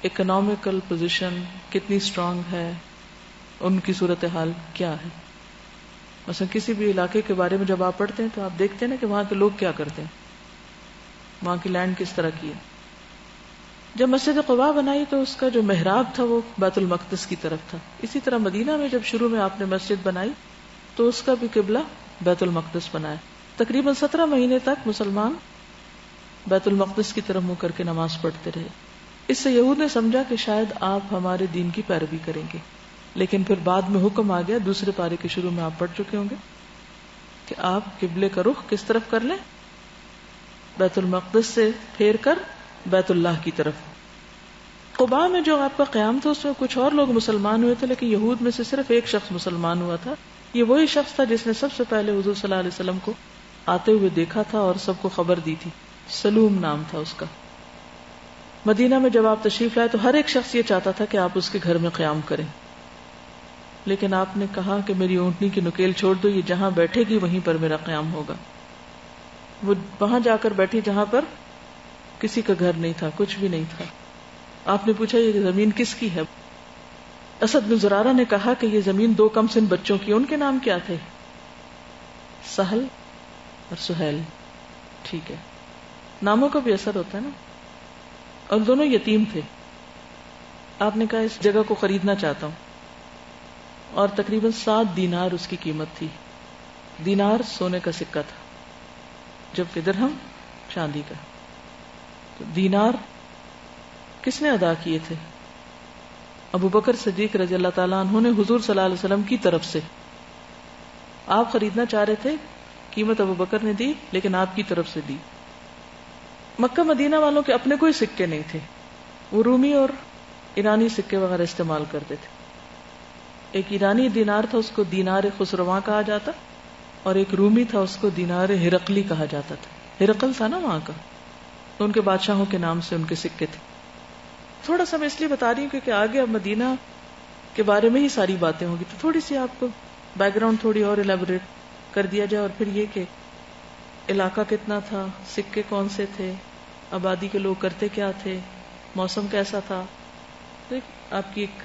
اکنامیکل پوزیشن کتنی اسٹرانگ ہے، ان کی صورتحال کیا ہے. مثلا کسی بھی علاقے کے بارے میں جب آپ پڑھتے ہیں تو آپ دیکھتے ہیں نا کہ وہاں کے لوگ کیا کرتے ہیں، وہاں کی لینڈ کس طرح کی ہے. جب مسجد قباء بنائی تو اس کا جو محراب تھا وہ بیت المقدس کی طرف تھا. اسی طرح مدینہ میں جب شروع میں آپ نے مسجد بنائی تو اس کا بھی قبلہ بیت المقدس بنایا. تقریباً 17 مہینے تک مسلمان بیت المقدس کی طرف منہ کر کے نماز پڑھتے رہے. اس سے یہود نے سمجھا کہ شاید آپ ہمارے دین کی پیروی کریں گے، لیکن پھر بعد میں حکم آ گیا، دوسرے پارے کے شروع میں آپ پڑھ چکے ہوں گے کہ آپ قبلے کا رخ کس طرف کر لیں؟ بیت المقدس سے پھیر کر بیت اللہ کی طرف. قباء میں جو آپ کا قیام تھا اس میں کچھ اور لوگ مسلمان ہوئے تھے، لیکن یہود میں سے صرف ایک شخص مسلمان ہوا تھا. یہ وہی شخص تھا جس نے سب سے پہلے حضور صلی اللہ علیہ وسلم کو آتے ہوئے دیکھا تھا اور سب کو خبر دی تھی. سلوم نام تھا اس کا. مدینہ میں جب آپ تشریف لائے تو ہر ایک شخص یہ چاہتا تھا کہ آپ اس کے گھر میں قیام کریں، لیکن آپ نے کہا کہ میری اونٹنی کی نکیل چھوڑ دو، یہ جہاں بیٹھے گی وہیں پر میرا قیام ہوگا. وہ وہاں جا کر بیٹھی جہاں پر کسی کا گھر نہیں تھا، کچھ بھی نہیں تھا. آپ نے پوچھا یہ زمین کس کی ہے؟ اسد بن زرارہ نے کہا کہ یہ زمین 2 کم سن بچوں کی. ان کے نام کیا تھے؟ سہل اور سہیل. ٹھیک ہے، ناموں کا بھی اثر ہوتا ہے نا. اور دونوں یتیم تھے. آپ نے کہا اس جگہ کو خریدنا چاہتا ہوں، اور تقریباً 7 دینار اس کی قیمت تھی. دینار سونے کا سکہ تھا جبکہ درہم چاندی کا. تو دینار کس نے ادا کیے تھے؟ ابو بکر صدیق رضی اللہ تعالیٰ عنہ نے حضور صلی اللہ علیہ وسلم کی طرف سے. آپ خریدنا چاہ رہے تھے، قیمت ابو بکر نے دی لیکن آپ کی طرف سے دی. مکہ مدینہ والوں کے اپنے کوئی سکے نہیں تھے، وہ رومی اور ایرانی سکے وغیرہ استعمال کرتے تھے. ایک ایرانی دینار تھا، اس کو دینار خسرواں کہا جاتا، اور ایک رومی تھا، اس کو دینار ہرقلی کہا جاتا تھا. ہرقل تھا نا وہاں کا، تو ان کے بادشاہوں کے نام سے ان کے سکے تھے. تھوڑا سا میں اس لیے بتا رہی ہوں کیونکہ آگے اب مدینہ کے بارے میں ہی ساری باتیں ہوں گی، تو تھوڑی سی آپ کو بیک گراؤنڈ تھوڑی اور الیبوریٹ کر دیا جائے. اور پھر یہ کہ علاقہ کتنا تھا، سکے کون سے تھے، آبادی کے لوگ کرتے کیا تھے، موسم کیسا تھا، تو آپ کی ایک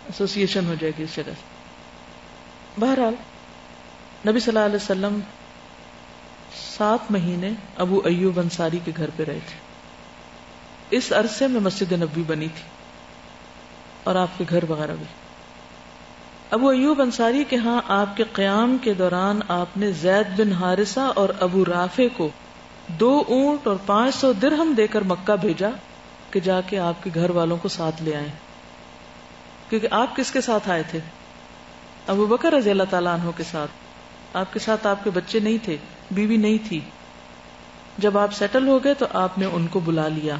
ایسوسیشن ہو جائے گی اس جگہ سے. بہرحال نبی صلی اللہ علیہ وسلم 7 مہینے ابو ایوب انصاری کے گھر پہ رہے تھے. اس عرصے میں مسجد نبوی بنی تھی اور آپ کے گھر وغیرہ بھی. ابو ایوب انصاری کے ہاں آپ کے قیام کے دوران آپ نے زید بن حارثہ اور ابو رافع کو 2 اونٹ اور 500 درہم دے کر مکہ بھیجا کہ جا کے آپ کے گھر والوں کو ساتھ لے آئیں. کیونکہ آپ کس کے ساتھ آئے تھے؟ ابو بکر رضی اللہ تعالیٰ عنہ کے ساتھ. آپ کے ساتھ آپ کے بچے نہیں تھے، بیوی نہیں تھی. جب آپ سیٹل ہو گئے تو آپ نے ان کو بلا لیا.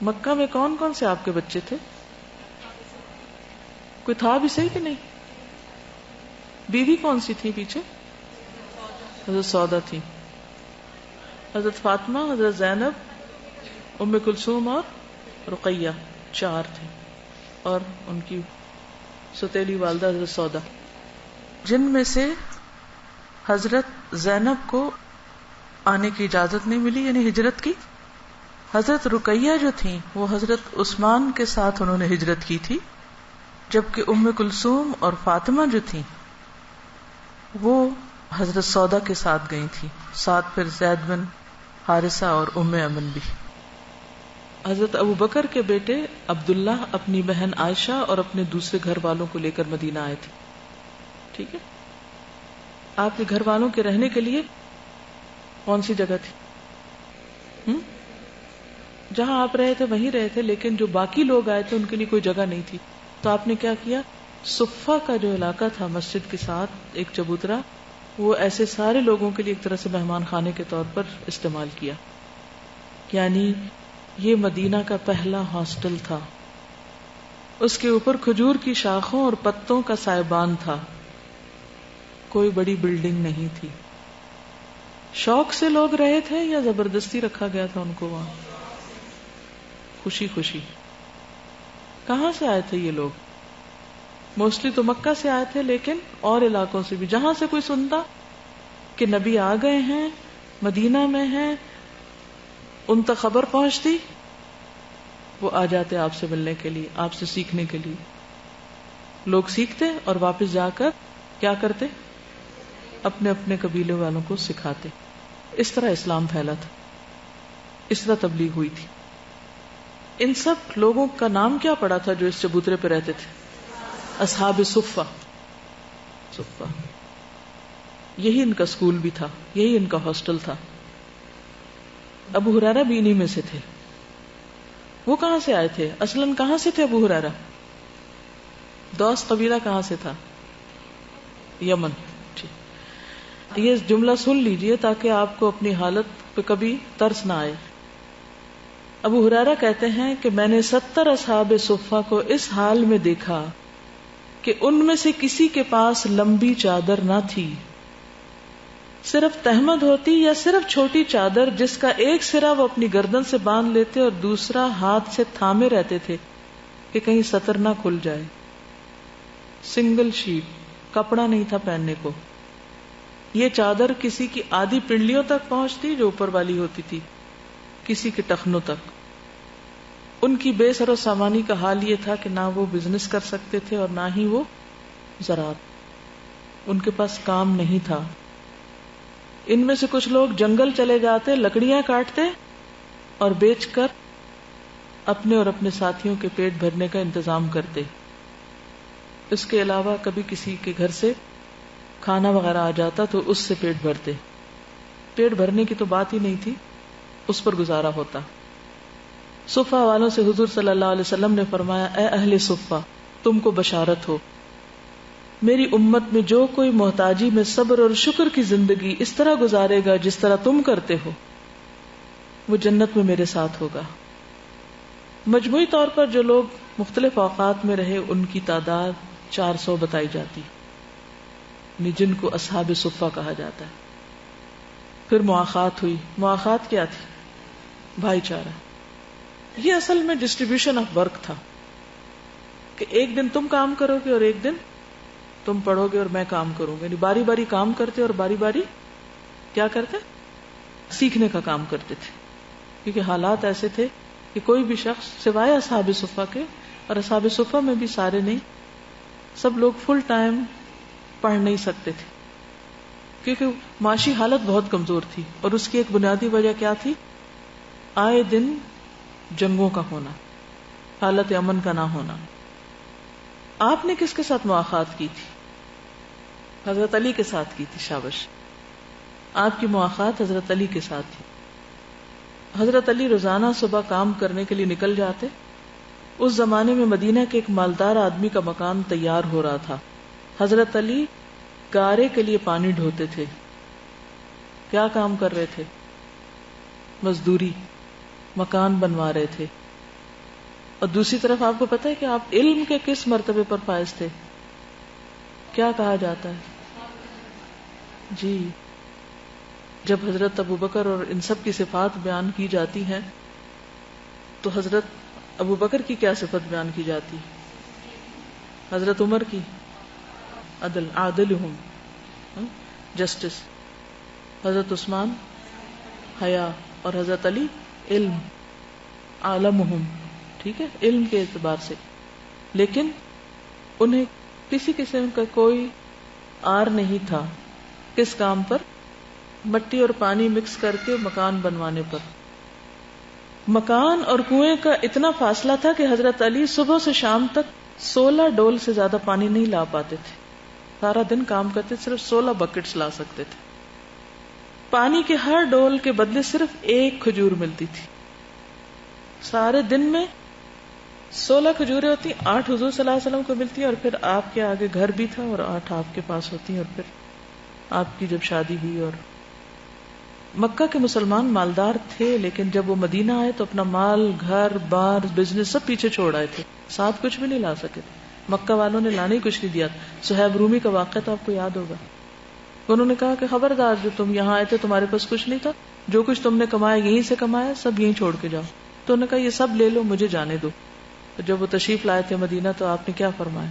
مکہ میں کون کون سے آپ کے بچے تھے؟ کوئی تھا بھی صحیح کہ نہیں؟ بیوی کون سی تھی پیچھے؟ حضرت سودا تھی، حضرت فاطمہ، حضرت زینب، ام کلثوم اور رقیہ، 4 تھے. اور ان کی ستیلی والدہ حضرت سودا، جن میں سے حضرت زینب کو آنے کی اجازت نہیں ملی، یعنی ہجرت کی. حضرت رقیہ جو تھیں وہ حضرت عثمان کے ساتھ انہوں نے ہجرت کی تھی، جبکہ ام کلثوم اور فاطمہ جو تھیں وہ حضرت سودا کے ساتھ گئی تھی. ساتھ پھر زید بن حارثہ اور ام امن بھی. حضرت ابو بکر کے بیٹے عبداللہ اپنی بہن عائشہ اور اپنے دوسرے گھر والوں کو لے کر مدینہ آئے تھے. ٹھیک ہے. آپ کے گھر والوں کے رہنے کے لیے کون سی جگہ تھی؟ جہاں آپ رہے تھے وہیں رہے تھے، لیکن جو باقی لوگ آئے تھے ان کے لیے کوئی جگہ نہیں تھی. تو آپ نے کیا کیا؟ صفہ کا جو علاقہ تھا مسجد کے ساتھ ایک چبوترا، وہ ایسے سارے لوگوں کے لیے ایک طرح سے مہمان خانے کے طور پر استعمال کیا. یعنی یہ مدینہ کا پہلا ہاسٹل تھا. اس کے اوپر کھجور کی شاخوں اور پتوں کا سائبان تھا. کوئی بڑی بلڈنگ نہیں تھی. شوق سے لوگ رہے تھے یا زبردستی رکھا گیا تھا ان کو وہاں؟ خوشی خوشی. کہاں سے آئے تھے یہ لوگ؟ موسٹلی تو مکہ سے آئے تھے، لیکن اور علاقوں سے بھی. جہاں سے کوئی سنتا کہ نبی آ گئے ہیں، مدینہ میں ہیں، ان تک خبر پہنچتی، وہ آ جاتے آپ سے ملنے کے لیے، آپ سے سیکھنے کے لیے. لوگ سیکھتے اور واپس جا کر کیا کرتے؟ اپنے اپنے قبیلے والوں کو سکھاتے. اس طرح اسلام پھیلا تھا، اس طرح تبلیغ ہوئی تھی. ان سب لوگوں کا نام کیا پڑا تھا جو اس چبوترے پہ رہتے تھے؟ اصحاب صفہ. صفہ یہی ان کا اسکول بھی تھا، یہی ان کا ہاسٹل تھا. ابو ہریرہ بھی انہی میں سے تھے. وہ کہاں سے آئے تھے اصلاً؟ کہاں سے تھے ابو ہریرہ؟ دوس قبیلہ کہاں سے تھا؟ یمن. یہ جملہ سن لیجئے تاکہ آپ کو اپنی حالت پہ کبھی ترس نہ آئے. ابو ہریرہ کہتے ہیں کہ میں نے 70 اصحاب صفہ کو اس حال میں دیکھا کہ ان میں سے کسی کے پاس لمبی چادر نہ تھی، صرف تہمد ہوتی یا صرف چھوٹی چادر جس کا ایک سرا وہ اپنی گردن سے باندھ لیتے اور دوسرا ہاتھ سے تھامے رہتے تھے کہ کہیں سطر نہ کھل جائے. سنگل شیٹ، کپڑا نہیں تھا پہننے کو. یہ چادر کسی کی آدھی پنڈلیوں تک پہنچتی جو اوپر والی ہوتی تھی، کسی کے ٹخنوں تک. ان کی بے سر و سامانی کا حال یہ تھا کہ نہ وہ بزنس کر سکتے تھے اور نہ ہی وہ زراعت. ان کے پاس کام نہیں تھا. ان میں سے کچھ لوگ جنگل چلے جاتے، لکڑیاں کاٹتے اور بیچ کر اپنے اور اپنے ساتھیوں کے پیٹ بھرنے کا انتظام کرتے. اس کے علاوہ کبھی کسی کے گھر سے کھانا وغیرہ آ جاتا تو اس سے پیٹ بھرتے. پیٹ بھرنے کی تو بات ہی نہیں تھی، اس پر گزارا ہوتا. صفہ والوں سے حضور صلی اللہ علیہ وسلم نے فرمایا، اے اہل صفہ، تم کو بشارت ہو، میری امت میں جو کوئی محتاجی میں صبر اور شکر کی زندگی اس طرح گزارے گا جس طرح تم کرتے ہو، وہ جنت میں میرے ساتھ ہوگا. مجموعی طور پر جو لوگ مختلف اوقات میں رہے ان کی تعداد 400 بتائی جاتی، جن کو اصحاب صفہ کہا جاتا ہے. پھر مواخات ہوئی. مواخات کیا تھی؟ بھائی چارہ. یہ اصل میں ڈسٹریبیوشن آف ورک تھا کہ ایک دن تم کام کرو گے اور ایک دن تم پڑھو گے اور میں کام کروں گا. یعنی باری باری کام کرتے اور باری باری کیا کرتے؟ سیکھنے کا کام کرتے تھے. کیونکہ حالات ایسے تھے کہ کوئی بھی شخص سوائے اصحاب صفہ کے، اور اصحاب صفہ میں بھی سارے نہیں، سب لوگ فل ٹائم پڑھ نہیں سکتے تھے کیونکہ معاشی حالت بہت کمزور تھی. اور اس کی ایک بنیادی وجہ کیا تھی؟ آئے دن جنگوں کا ہونا، حالت امن کا نہ ہونا. آپ نے کس کے ساتھ مواخات کی تھی؟ حضرت علی کے ساتھ کی تھی. شابش. آپ کی مواخات حضرت علی کے ساتھ تھی. حضرت علی روزانہ صبح کام کرنے کے لیے نکل جاتے. اس زمانے میں مدینہ کے ایک مالدار آدمی کا مکان تیار ہو رہا تھا. حضرت علی گارے کے لیے پانی ڈھوتے تھے. کیا کام کر رہے تھے؟ مزدوری، مکان بنوا رہے تھے. اور دوسری طرف آپ کو پتا ہے کہ آپ علم کے کس مرتبے پر فائز تھے؟ کیا کہا جاتا ہے؟ جی، جب حضرت ابو بکر اور ان سب کی صفات بیان کی جاتی ہیں تو حضرت ابو بکر کی کیا صفت بیان کی جاتی؟ حضرت عمر کی عدل، عادلہم، جسٹس. حضرت عثمان حیا، اور حضرت علی علم، عالمہم. ٹھیک ہے، علم کے اعتبار سے. لیکن انہیں کسی قسم کا کوئی آر نہیں تھا. کس کام پر؟ مٹی اور پانی مکس کر کے مکان بنوانے پر. مکان اور کنویں کا اتنا فاصلہ تھا کہ حضرت علی صبح سے شام تک 16 ڈول سے زیادہ پانی نہیں لا پاتے تھے. سارا دن کام کرتے، صرف 16 بکٹس لا سکتے تھے. پانی کے ہر ڈول کے بدلے صرف ایک کھجور ملتی تھی. سارے دن میں 16 کھجوریں ہوتی، 8 حضور صلی اللہ علیہ وسلم کو ملتی، اور پھر آپ کے آگے گھر بھی تھا اور 8 آپ کے پاس ہوتی، اور پھر آپ کی جب شادی ہوئی. اور مکہ کے مسلمان مالدار تھے، لیکن جب وہ مدینہ آئے تو اپنا مال، گھر بار، بزنس سب پیچھے چھوڑ آئے تھے. ساتھ کچھ بھی نہیں لا سکے تھے. مکہ والوں نے لانے ہی کچھ نہیں دیا. صہیب رومی کا واقعہ تو آپ کو یاد ہوگا. انہوں نے کہا کہ خبردار، جو تم یہاں آئے تھے تمہارے پاس کچھ نہیں تھا، جو کچھ تم نے کمایا یہیں سے کمایا، سب یہیں چھوڑ کے جاؤ. تو انہوں نے کہا یہ سب لے لو، مجھے جانے دو. تو جب وہ تشریف لائے تھے مدینہ تو آپ نے کیا فرمایا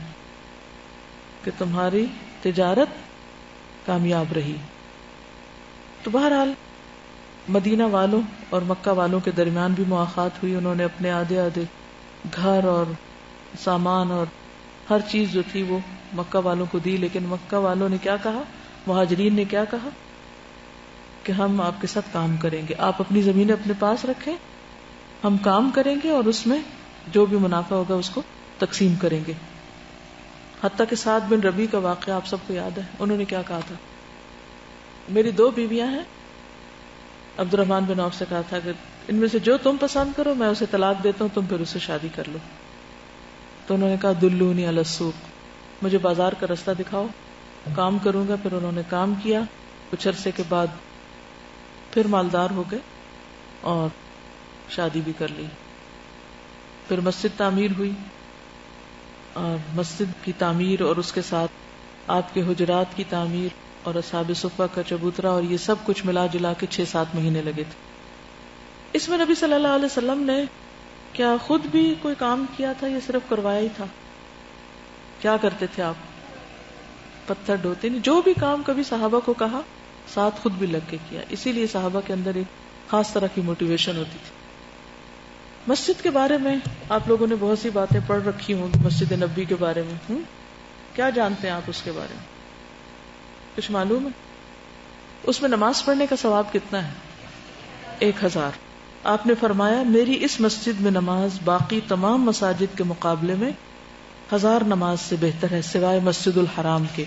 کہ تمہاری تجارت کامیاب رہی. تو بہرحال مدینہ والوں اور مکہ والوں کے درمیان بھی مواخات ہوئی. انہوں نے اپنے آدھے آدھے گھر اور سامان اور ہر چیز جو تھی وہ مکہ والوں کو دی. لیکن مکہ والوں نے کیا کہا؟ مہاجرین نے کیا کہا کہ ہم آپ کے ساتھ کام کریں گے، آپ اپنی زمینیں اپنے پاس رکھیں ہم کام کریں گے اور اس میں جو بھی منافع ہوگا اس کو تقسیم کریں گے. حتیٰ کہ سعد بن ربیع کا واقعہ آپ سب کو یاد ہے. انہوں نے کیا کہا تھا؟ میری 2 بیویاں ہیں. عبد الرحمن بن عوف سے کہا تھا کہ ان میں سے جو تم پسند کرو میں اسے طلاق دیتا ہوں, تم پھر اسے شادی کر لو. تو انہوں نے کہا دلونی علی السوق, مجھے بازار کا رستہ دکھاؤ, کام کروں گا. پھر انہوں نے کام کیا, کچھ عرصے کے بعد پھر مالدار ہو گئے اور شادی بھی کر لی. پھر مسجد تعمیر ہوئی, اور مسجد کی تعمیر اور اس کے ساتھ آپ کے حجرات کی تعمیر اور اصحاب صفہ کا چبوترا اور یہ سب کچھ ملا جلا کے 6-7 مہینے لگے تھے. اس میں نبی صلی اللہ علیہ وسلم نے کیا خود بھی کوئی کام کیا تھا یا صرف کروایا ہی تھا؟ کیا کرتے تھے آپ؟ پتھر ڈھوتے نہیں, جو بھی کام کبھی صحابہ کو کہا ساتھ خود بھی لگ کے کیا. اسی لیے صحابہ کے اندر ایک خاص طرح کی موٹیویشن ہوتی تھی. مسجد کے بارے میں آپ لوگوں نے بہت سی باتیں پڑھ رکھی ہوں گی. مسجد نبوی کے بارے میں کیا جانتے ہیں آپ اس کے بارے میں؟ کچھ معلوم ہے؟ اس میں نماز پڑھنے کا ثواب کتنا ہے؟ 1000. آپ نے فرمایا میری اس مسجد میں نماز باقی تمام مساجد کے مقابلے میں 1000 نماز سے بہتر ہے سوائے مسجد الحرام کے.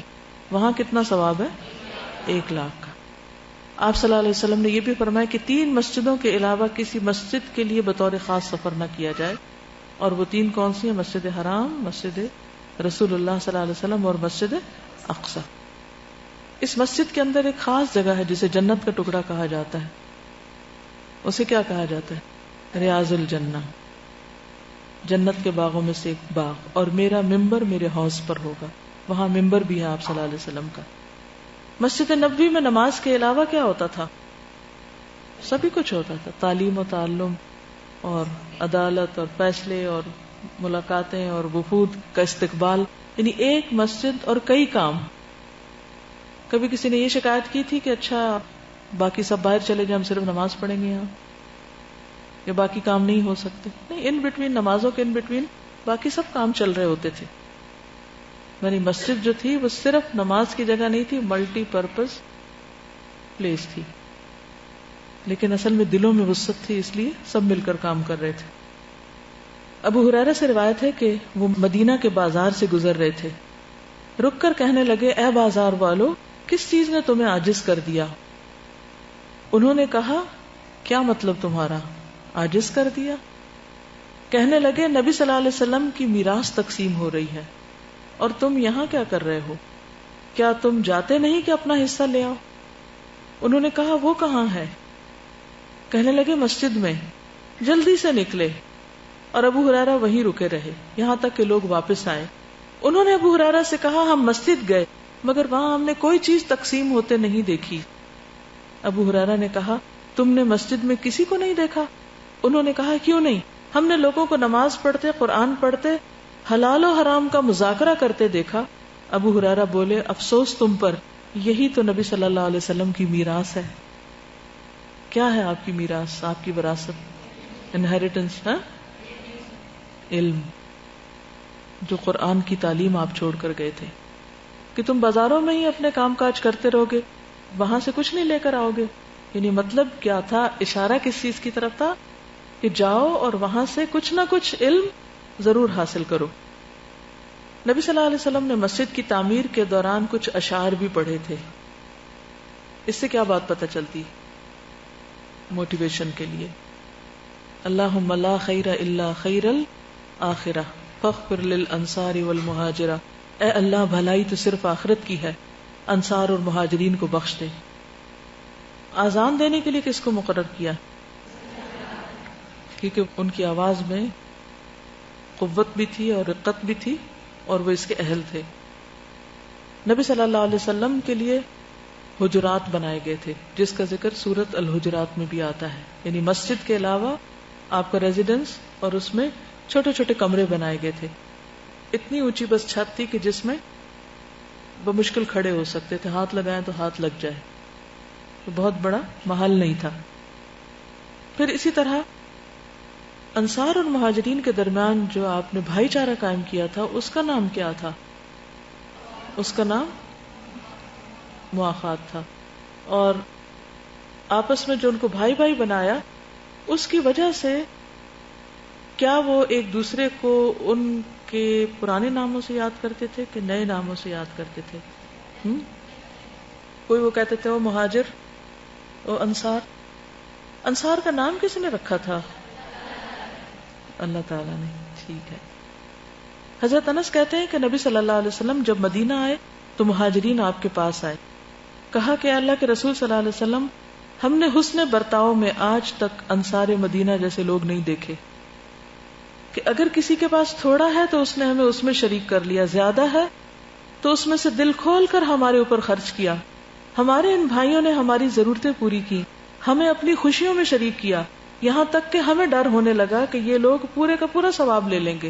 وہاں کتنا ثواب ہے؟ 1,00,000 کا. آپ صلی اللہ علیہ وسلم نے یہ بھی فرمایا کہ 3 مسجدوں کے علاوہ کسی مسجد کے لیے بطور خاص سفر نہ کیا جائے. اور وہ 3 کون سی ہیں؟ مسجد حرام, مسجد رسول اللہ صلی اللہ علیہ وسلم اور مسجد اقصی. اس مسجد کے اندر ایک خاص جگہ ہے جسے جنت کا ٹکڑا کہا جاتا ہے. اسے کیا کہا جاتا ہے؟ ریاض الجنہ, جنت کے باغوں میں سے ایک باغ. اور میرا ممبر میرے حوض پر ہوگا. وہاں ممبر بھی ہے آپ صلی اللہ علیہ وسلم کا. مسجد نبوی میں نماز کے علاوہ کیا ہوتا تھا؟ سبھی کچھ ہوتا تھا. تعلیم و تعلم اور عدالت اور فیصلے اور ملاقاتیں اور وفود کا استقبال, یعنی ایک مسجد اور کئی کام. کبھی کسی نے یہ شکایت کی تھی کہ اچھا باقی سب باہر چلے جائیں, ہم صرف نماز پڑھیں گے یہاں, یا باقی کام نہیں ہو سکتے؟ نہیں, ان بٹوین نمازوں کے ان بٹوین باقی سب کام چل رہے ہوتے تھے. یعنی مسجد جو تھی وہ صرف نماز کی جگہ نہیں تھی, ملٹی پرپز پلیس تھی. لیکن اصل میں دلوں میں وسعت تھی, اس لیے سب مل کر کام کر رہے تھے. ابو ہریرہ سے روایت ہے کہ وہ مدینہ کے بازار سے گزر رہے تھے. رک کر کہنے لگے اے بازار والو, کس چیز نے تمہیں عاجز کر دیا؟ انہوں نے کہا کیا مطلب تمہارا؟ عاجز کر دیا؟ کہنے لگے نبی صلی اللہ علیہ وسلم کی میراث تقسیم ہو رہی ہے اور تم یہاں کیا کر رہے ہو؟ کیا تم جاتے نہیں کہ اپنا حصہ لے آؤ؟ انہوں نے کہا وہ کہاں ہے؟ کہنے لگے مسجد میں. جلدی سے نکلے اور ابو ہریرہ وہیں رکے رہے یہاں تک کہ لوگ واپس آئے. انہوں نے ابو ہریرہ سے کہا ہم مسجد گئے مگر وہاں ہم نے کوئی چیز تقسیم ہوتے نہیں دیکھی. ابو ہریرہ نے کہا تم نے مسجد میں کسی کو نہیں دیکھا؟ انہوں نے کہا کیوں نہیں, ہم نے لوگوں کو نماز پڑھتے, قرآن پڑھتے, حلال و حرام کا مذاکرہ کرتے دیکھا. ابو ہریرہ بولے افسوس تم پر, یہی تو نبی صلی اللہ علیہ وسلم کی میراث ہے. کیا ہے آپ کی میراث, آپ کی وراثت, انہیریٹنس ہے؟ علم, جو قرآن کی تعلیم آپ چھوڑ کر گئے تھے. کہ تم بازاروں میں ہی اپنے کام کاج کرتے رہو گے, وہاں سے کچھ نہیں لے کر آؤ گے. یعنی مطلب کیا تھا, اشارہ کس چیز کی طرف تھا کہ جاؤ اور وہاں سے کچھ نہ کچھ علم ضرور حاصل کرو. نبی صلی اللہ علیہ وسلم نے مسجد کی تعمیر کے دوران کچھ اشعار بھی پڑھے تھے. اس سے کیا بات پتہ چلتی؟ موٹیویشن کے لیے. اللہم لا خیر الا خیر الآخرہ فاغفر للانصار والمہاجرہ, اے اللہ بھلائی تو صرف آخرت کی ہے, انصار اور مہاجرین کو بخش دے. آذان دینے کے لیے کس کو مقرر کیا؟ کیونکہ ان کی آواز میں قوت بھی تھی اور رقت بھی تھی اور وہ اس کے اہل تھے. نبی صلی اللہ علیہ وسلم کے لیے حجرات بنائے گئے تھے جس کا ذکر سورۃ الحجرات میں بھی آتا ہے. یعنی مسجد کے علاوہ آپ کا ریزیڈنس اور اس میں چھوٹے چھوٹے کمرے بنائے گئے تھے. اتنی اونچی بس چھت تھی کہ جس میں بمشکل کھڑے ہو سکتے تھے, ہاتھ لگائیں تو ہاتھ لگ جائے. تو بہت بڑا محل نہیں تھا. پھر اسی طرح انصار اور مہاجرین کے درمیان جو آپ نے بھائی چارہ قائم کیا تھا اس کا نام کیا تھا؟ اس کا نام مواخات تھا. اور آپس میں جو ان کو بھائی بھائی بنایا اس کی وجہ سے کیا وہ ایک دوسرے کو ان کے پرانے ناموں سے یاد کرتے تھے کہ نئے ناموں سے یاد کرتے تھے؟ کوئی وہ کہتے تھے وہ مہاجر، وہ انصار. انصار کا نام کس نے رکھا تھا؟ اللہ تعالیٰ نے. ٹھیک ہے. حضرت انس کہتے ہیں کہ نبی صلی اللہ علیہ وسلم جب مدینہ آئے تو مہاجرین آپ کے پاس آئے. کہا کہ اللہ کے رسول صلی اللہ علیہ وسلم، ہم نے حسن برتاؤ میں آج تک انصار مدینہ جیسے لوگ نہیں دیکھے کہ اگر کسی کے پاس تھوڑا ہے تو اس نے ہمیں اس میں شریک کر لیا، زیادہ ہے تو اس میں سے دل کھول کر ہمارے اوپر خرچ کیا. ہمارے ان بھائیوں نے ہماری ضرورتیں پوری کی، ہمیں اپنی خوشیوں میں شریک کیا، یہاں تک کہ ہمیں ڈر ہونے لگا کہ یہ لوگ پورے کا پورا ثواب لے لیں گے.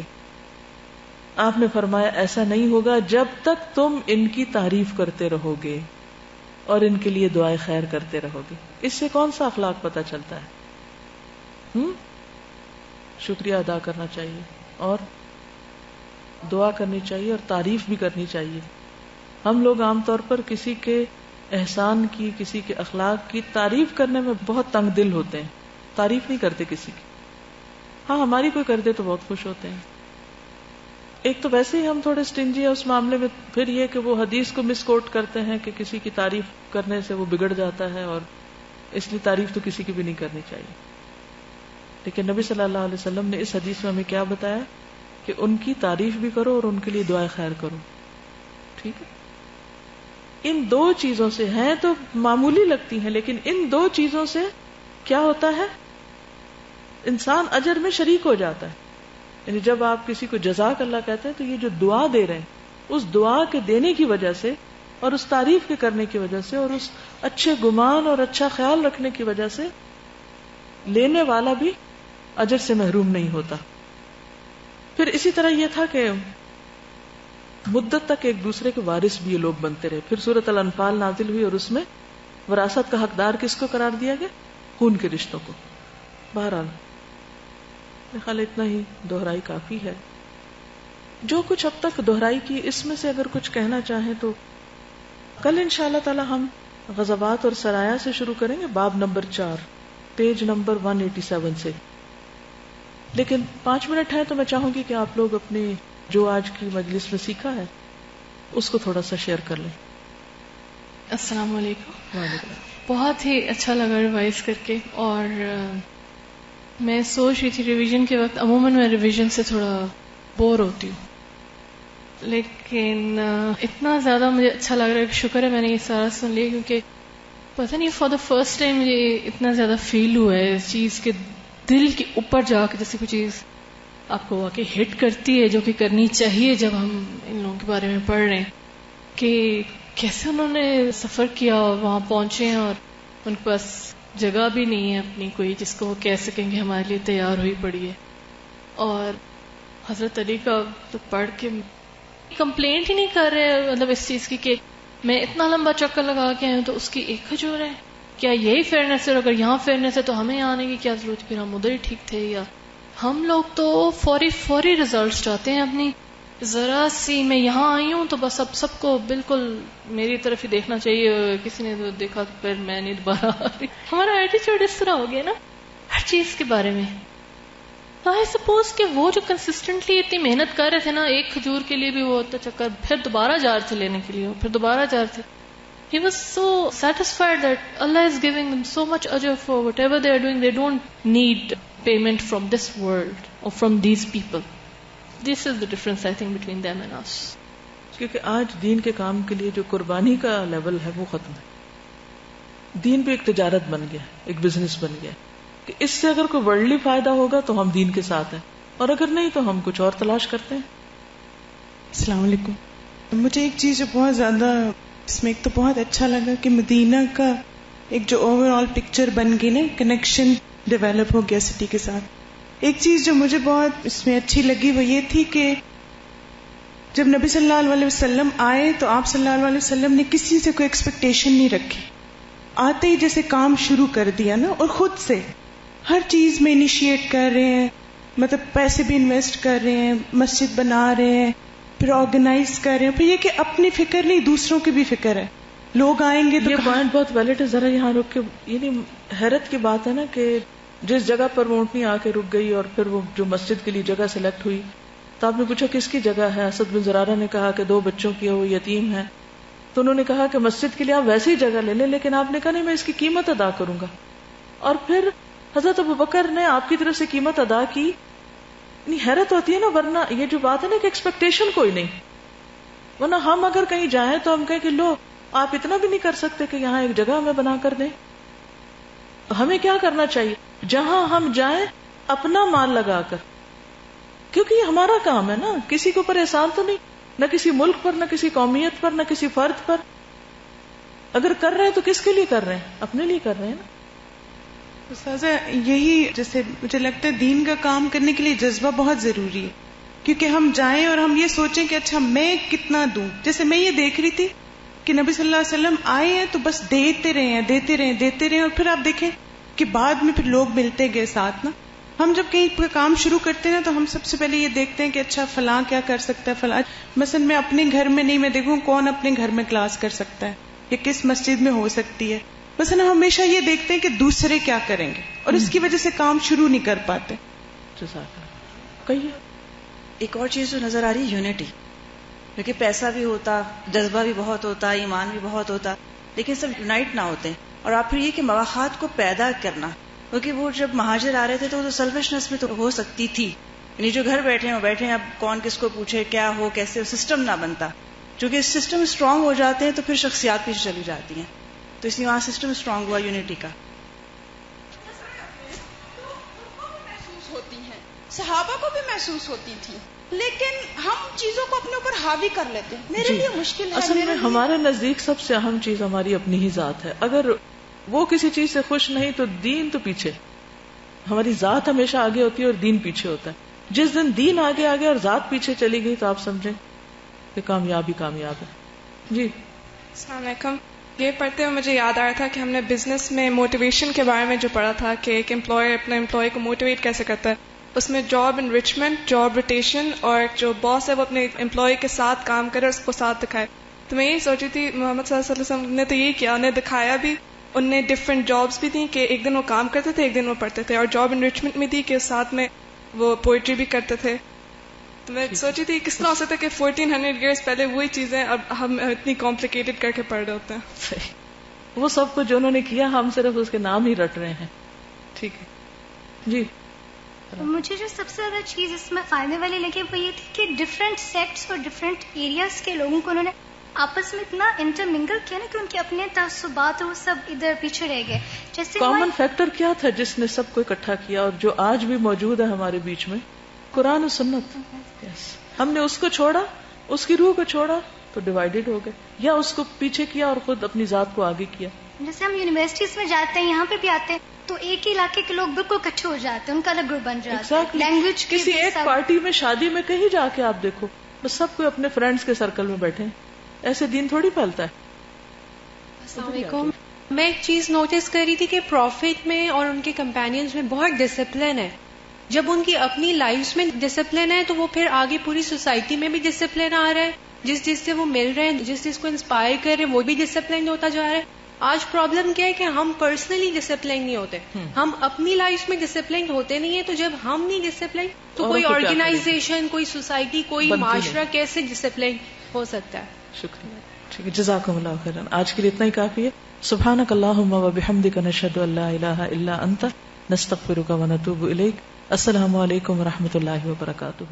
آپ نے فرمایا ایسا نہیں ہوگا جب تک تم ان کی تعریف کرتے رہو گے اور ان کے لیے دعائیں خیر کرتے رہو گے. اس سے کون سا اخلاق پتہ چلتا ہے؟ شکریہ ادا کرنا چاہیے اور دعا کرنی چاہیے اور تعریف بھی کرنی چاہیے. ہم لوگ عام طور پر کسی کے احسان کی، کسی کے اخلاق کی تعریف کرنے میں بہت تنگ دل ہوتے ہیں، تعریف نہیں کرتے کسی کی. ہاں ہماری کوئی کر دے تو بہت خوش ہوتے ہیں. ایک تو ویسے ہی ہم تھوڑے سٹنجی ہیں اس معاملے میں، پھر یہ کہ وہ حدیث کو مس کوٹ کرتے ہیں کہ کسی کی تعریف کرنے سے وہ بگڑ جاتا ہے، اور اس لیے تعریف تو کسی کی بھی نہیں کرنی چاہیے. لیکن نبی صلی اللہ علیہ وسلم نے اس حدیث میں ہمیں کیا بتایا کہ ان کی تعریف بھی کرو اور ان کے لیے دعائیں خیر کرو. ٹھیک ہے. ان دو چیزوں سے ہیں تو معمولی لگتی ہیں، لیکن ان دو چیزوں سے کیا ہوتا ہے؟ انسان اجر میں شریک ہو جاتا ہے. یعنی جب آپ کسی کو جزاک اللہ کہتے ہیں تو یہ جو دعا دے رہے ہیں، اس دعا کے دینے کی وجہ سے اور اس تعریف کے کرنے کی وجہ سے اور اس اچھے گمان اور اچھا خیال رکھنے کی وجہ سے لینے والا بھی اجر سے محروم نہیں ہوتا. پھر اسی طرح یہ تھا کہ مدت تک ایک دوسرے کے وارث بھی یہ لوگ بنتے رہے. پھر سورۃ الانفال نازل ہوئی اور اس میں وراثت کا حقدار کس کو قرار دیا گیا؟ خون کے رشتوں کو. بہرحال میرے خیال اتنا ہی دہرائی کافی ہے. جو کچھ اب تک دہرائی کی، اس میں سے اگر کچھ کہنا چاہیں تو کل انشاءاللہ تعالی ہم غزوات اور سرایا سے شروع کریں گے، باب نمبر 4 پیج نمبر 187 سے. لیکن 5 منٹ ہے تو میں چاہوں گی کہ آپ لوگ اپنے جو آج کی مجلس میں سیکھا ہے اس کو تھوڑا سا شیئر کر لیں. السلام علیکم. وعلیکم. بہت ہی اچھا لگا ریوائز کر کے، اور میں سوچ رہی تھی ریویژن کے وقت عموماً میں ریویژن سے تھوڑا بور ہوتی ہوں، لیکن اتنا زیادہ مجھے اچھا لگ رہا ہے کہ شکر ہے میں نے یہ سارا سن لیا، کیونکہ پتہ نہیں فار دا فرسٹ ٹائم مجھے اتنا زیادہ فیل ہوا ہے اس چیز کے دل کے اوپر جا کے، جیسے کوئی چیز آپ کو واقعی ہٹ کرتی ہے جو کہ کرنی چاہیے جب ہم ان لوگوں کے بارے میں پڑھ رہے ہیں، کہ کیسے انہوں نے سفر کیا اور وہاں پہنچے ہیں اور ان کے پاس جگہ بھی نہیں ہے اپنی کوئی جس کو وہ کہہ سکیں کہ ہمارے لیے تیار ہوئی پڑی ہے. اور حضرت علی کا تو پڑھ کے کمپلینٹ ہی نہیں کر رہے مطلب اس چیز کی کہ میں اتنا لمبا چکر لگا کے آئی ہوں تو اس کی ایک کھجور ہے. کیا یہی فیئرنیس ہے؟ اور اگر یہاں فیئرنیس ہے تو ہمیں آنے کی کیا ضرورت، پھر ہم ادھر ہی ٹھیک تھے. یا ہم لوگ تو فوری ریزلٹس چاہتے ہیں اپنی. ذرا سی میں یہاں آئی ہوں تو بس اب سب کو بالکل میری طرف ہی دیکھنا چاہیے، کسی نے تو دیکھا تو پھر میں نہیں دوبارہ آ رہی. ہمارا ایٹیچیوڈ اس طرح ہو گیا نا ہر چیز کے بارے میں. آئی سپوز کہ وہ جو کنسسٹنٹلی اتنی محنت کر رہے تھے نا، ایک کھجور کے لیے بھی وہ ہوتا چکر، پھر دوبارہ جا رہے تھے لینے کے لیے، پھر دوبارہ جا رہے تھے. He was so satisfied that Allah is giving them so much ajr for whatever they are doing. They don't need payment from this world or from these people. This is the difference I think between them and us. کیونکہ آج دین کے کام کے لیے جو قربانی کا level ہے وہ ختم ہے. دین بھی ایک تجارت بن گیا، ایک بزنس بن گیا کہ اس سے اگر کوئی ورلڈلی فائدہ ہوگا تو ہم دین کے ساتھ ہیں، اور اگر نہیں تو ہم کچھ اور تلاش کرتے ہیں. السلام علیکم. مجھے ایک چیز جو بہت زیادہ اس میں ایک تو بہت اچھا لگا کہ مدینہ کا ایک جو اوور آل پکچر بن گئی نا، کنیکشن ڈیولپ ہو گیا سٹی کے ساتھ. ایک چیز جو مجھے بہت اس میں اچھی لگی وہ یہ تھی کہ جب نبی صلی اللہ علیہ وسلم آئے تو آپ صلی اللہ علیہ وسلم نے کسی سے کوئی ایکسپیکٹیشن نہیں رکھی، آتے ہی جیسے کام شروع کر دیا نا، اور خود سے ہر چیز میں انیشیٹ کر رہے ہیں، مطلب پیسے بھی انویسٹ کر رہے ہیں، مسجد بنا رہے ہیں، پھر آرگنائز کر رہے ہیں. پھر یہ کہ اپنی فکر نہیں دوسروں کی بھی فکر ہے. لوگ آئیں گے تو یہ پوائنٹ بہت ویلڈ ہے. ذرا یہاں رک کے، یعنی حیرت کی بات ہے نا کہ جس جگہ پر وہ اونٹنی آ کے رک گئی اور پھر وہ جو مسجد کے لیے جگہ سلیکٹ ہوئی تو آپ نے پوچھا کس کی جگہ ہے؟ اسد بن زرارہ نے کہا کہ 2 بچوں کی ہے، وہ یتیم ہے. تو انہوں نے کہا کہ مسجد کے لیے آپ ویسے ہی جگہ لے لیں، لیکن آپ نے کہا نہیں میں اس کی قیمت ادا کروں گا. اور پھر حضرت ابوبکر نے آپ کی طرف سے قیمت ادا کی. حیرت ہوتی ہے نا، ورنہ یہ جو بات ہے نا کہ ایکسپیکٹیشن کوئی نہیں، ورنہ ہم اگر کہیں جائیں تو ہم کہیں کہ لو آپ اتنا بھی نہیں کر سکتے کہ یہاں ایک جگہ ہمیں بنا کر دیں. ہمیں کیا کرنا چاہیے جہاں ہم جائیں اپنا مال لگا کر، کیونکہ یہ ہمارا کام ہے نا، کسی کے اوپر احسان تو نہیں، نہ کسی ملک پر، نہ کسی قومیت پر، نہ کسی فرد پر. اگر کر رہے ہیں تو کس کے لیے کر رہے ہیں؟ اپنے لیے کر رہے ہیں نا. استاذہ یہی جیسے مجھے لگتا ہے دین کا کام کرنے کے لیے جذبہ بہت ضروری ہے، کیونکہ ہم جائیں اور ہم یہ سوچیں کہ اچھا میں کتنا دوں. جیسے میں یہ دیکھ رہی تھی کہ نبی صلی اللہ علیہ وسلم آئے ہیں تو بس دیتے رہے اور پھر آپ دیکھیں کہ بعد میں پھر لوگ ملتے گئے ساتھ نا. ہم جب کہیں کام شروع کرتے ہیں تو ہم سب سے پہلے یہ دیکھتے ہیں کہ اچھا فلاں کیا کر سکتا ہے، فلاں مثلا میں اپنے گھر میں نہیں، میں دیکھوں کون اپنے گھر میں کلاس کر سکتا ہے یا کس مسجد میں ہو سکتی ہے. بس ہم ہمیشہ یہ دیکھتے ہیں کہ دوسرے کیا کریں گے اور اس کی وجہ سے کام شروع نہیں کر پاتے. کہیے ایک اور چیز جو نظر آ رہی ہے یونٹی، کیونکہ پیسہ بھی ہوتا، جذبہ بھی بہت ہوتا، ایمان بھی بہت ہوتا، لیکن سب یونائٹ نہ ہوتے. اور آپ پھر یہ کہ مواخات کو پیدا کرنا، کیونکہ وہ جب مہاجر آ رہے تھے تو سیلفشنس بھی تو ہو سکتی تھی، یعنی جو گھر بیٹھے ہیں وہ بیٹھے ہیں، اب کون کس کو پوچھے کیا ہو کیسے، سسٹم نہ بنتا. چونکہ سسٹم اسٹرانگ ہو جاتے ہیں تو پھر شخصیات پیچھے چلی جاتی ہیں، تو اس لیے وہاں سسٹم اسٹرانگ ہوا یونٹی کا. محسوس ہوتی ہیں، صحابہ کو بھی محسوس ہوتی تھی، لیکن ہم چیزوں کو اپنے اوپر حاوی کر لیتے ہیں. میرے لیے مشکل ہے. اصل میں ہمارے نزدیک سب سے اہم چیز ہماری اپنی ہی ذات ہے. اگر وہ کسی چیز سے خوش نہیں تو دین تو پیچھے. ہماری ذات ہمیشہ آگے ہوتی ہے اور دین پیچھے ہوتا ہے. جس دن دین آگے آگے اور ذات پیچھے چلی گئی تو آپ سمجھیں کہ کامیاب ہے. جی السلام علیکم. یہ پڑھتے ہوئے مجھے یاد آ رہا تھا کہ ہم نے بزنس میں موٹیویشن کے بارے میں جو پڑھا تھا کہ ایک امپلائر اپنے امپلائی کو موٹیویٹ کیسے کرتا ہے. اس میں جاب انریچمنٹ، جاب روٹیشن، اور جو باس ہے وہ اپنے امپلائی کے ساتھ کام کرے اور اس کو ساتھ دکھائے. تو میں یہی سوچی تھی محمد صلی اللہ علیہ وسلم نے تو یہی کیا، انہیں دکھایا بھی، ان نے ڈفرینٹ جابس بھی تھیں کہ ایک دن وہ کام کرتے تھے، ایک دن وہ پڑھتے تھے، اور جاب انریچمنٹ میں تھی کہ ساتھ میں وہ پوئٹری بھی کرتے تھے. تو میں سوچی تھی کس طرح ہو سکتا ہے کہ 1400 ایئرس پہلے وہی چیزیں اب ہم اتنی کمپلیکیٹڈ کر کے پڑھ رہے ہوتے ہیں. وہ سب کچھ جو انہوں نے کیا ہم صرف اس کے نام ہی رٹ رہے ہیں. ٹھیک ہے جی. مجھے جو سب سے زیادہ چیز اس میں فائدے والی لگی وہ یہ تھی کہ ڈفرینٹ سیکٹس اور ڈفرینٹ ایریاز کے لوگوں کو انہوں نے آپس میں اتنا انٹرمنگل کیا نا کہ ان کے اپنے تعصبات وہ سب ادھر پیچھے رہ گئے. جیسے کامن فیکٹر کیا تھا جس نے سب کو اکٹھا کیا اور جو آج بھی موجود ہے ہمارے بیچ میں؟ قرآن و سنت. ہم نے اس کو چھوڑا، اس کی روح کو چھوڑا تو ڈیوائیڈڈ ہو گئے، یا اس کو پیچھے کیا اور خود اپنی ذات کو آگے کیا. جیسے ہم یونیورسٹیز میں جاتے ہیں، یہاں پہ بھی آتے ہیں تو ایک ہی علاقے کے لوگ بالکل اکٹھے ہو جاتے ہیں، ان کا الگ گروپ بن جاتا ہے. لینگویج کسی ایک پارٹی میں، شادی میں، کہیں جا کے آپ دیکھو بس سب کوئی اپنے فرینڈز کے سرکل میں بیٹھے ہیں. ایسے دین تھوڑی پھیلتا ہے. السلام علیکم. میں ایک چیز نوٹس کر رہی تھی کہ پروفٹ میں اور ان کے کمپینینز میں بہت ڈسپلن ہے. جب ان کی اپنی لائفز میں ڈسپلن ہے تو وہ پھر آگے پوری سوسائٹی میں بھی ڈسپلن آ رہا ہے. جس سے وہ مل رہے ہیں، جس کو انسپائر کر رہے ہیں، وہ بھی ڈسپلن ہوتا جا رہا ہے. آج پرابلم کیا ہے کہ ہم پرسنلی ڈسپلن نہیں ہوتے، ہم اپنی لائف میں ڈسپلن ہوتے نہیں ہیں. تو جب ہم نہیں ڈسپلن تو کوئی آرگنائزیشن، کوئی سوسائٹی، کوئی معاشرہ کیسے ڈسپلن ہو سکتا ہے؟ شکریہ. ٹھیک ہے، جزاکم اللہ خیرا. آج کے لیے اتنا ہی کافی ہے. سبحانک اللہم و بحمدک، نشہد ان لا الہ الا انت، نستغفرک و نتوب الیک. السلام علیکم و رحمۃ اللہ وبرکاتہ.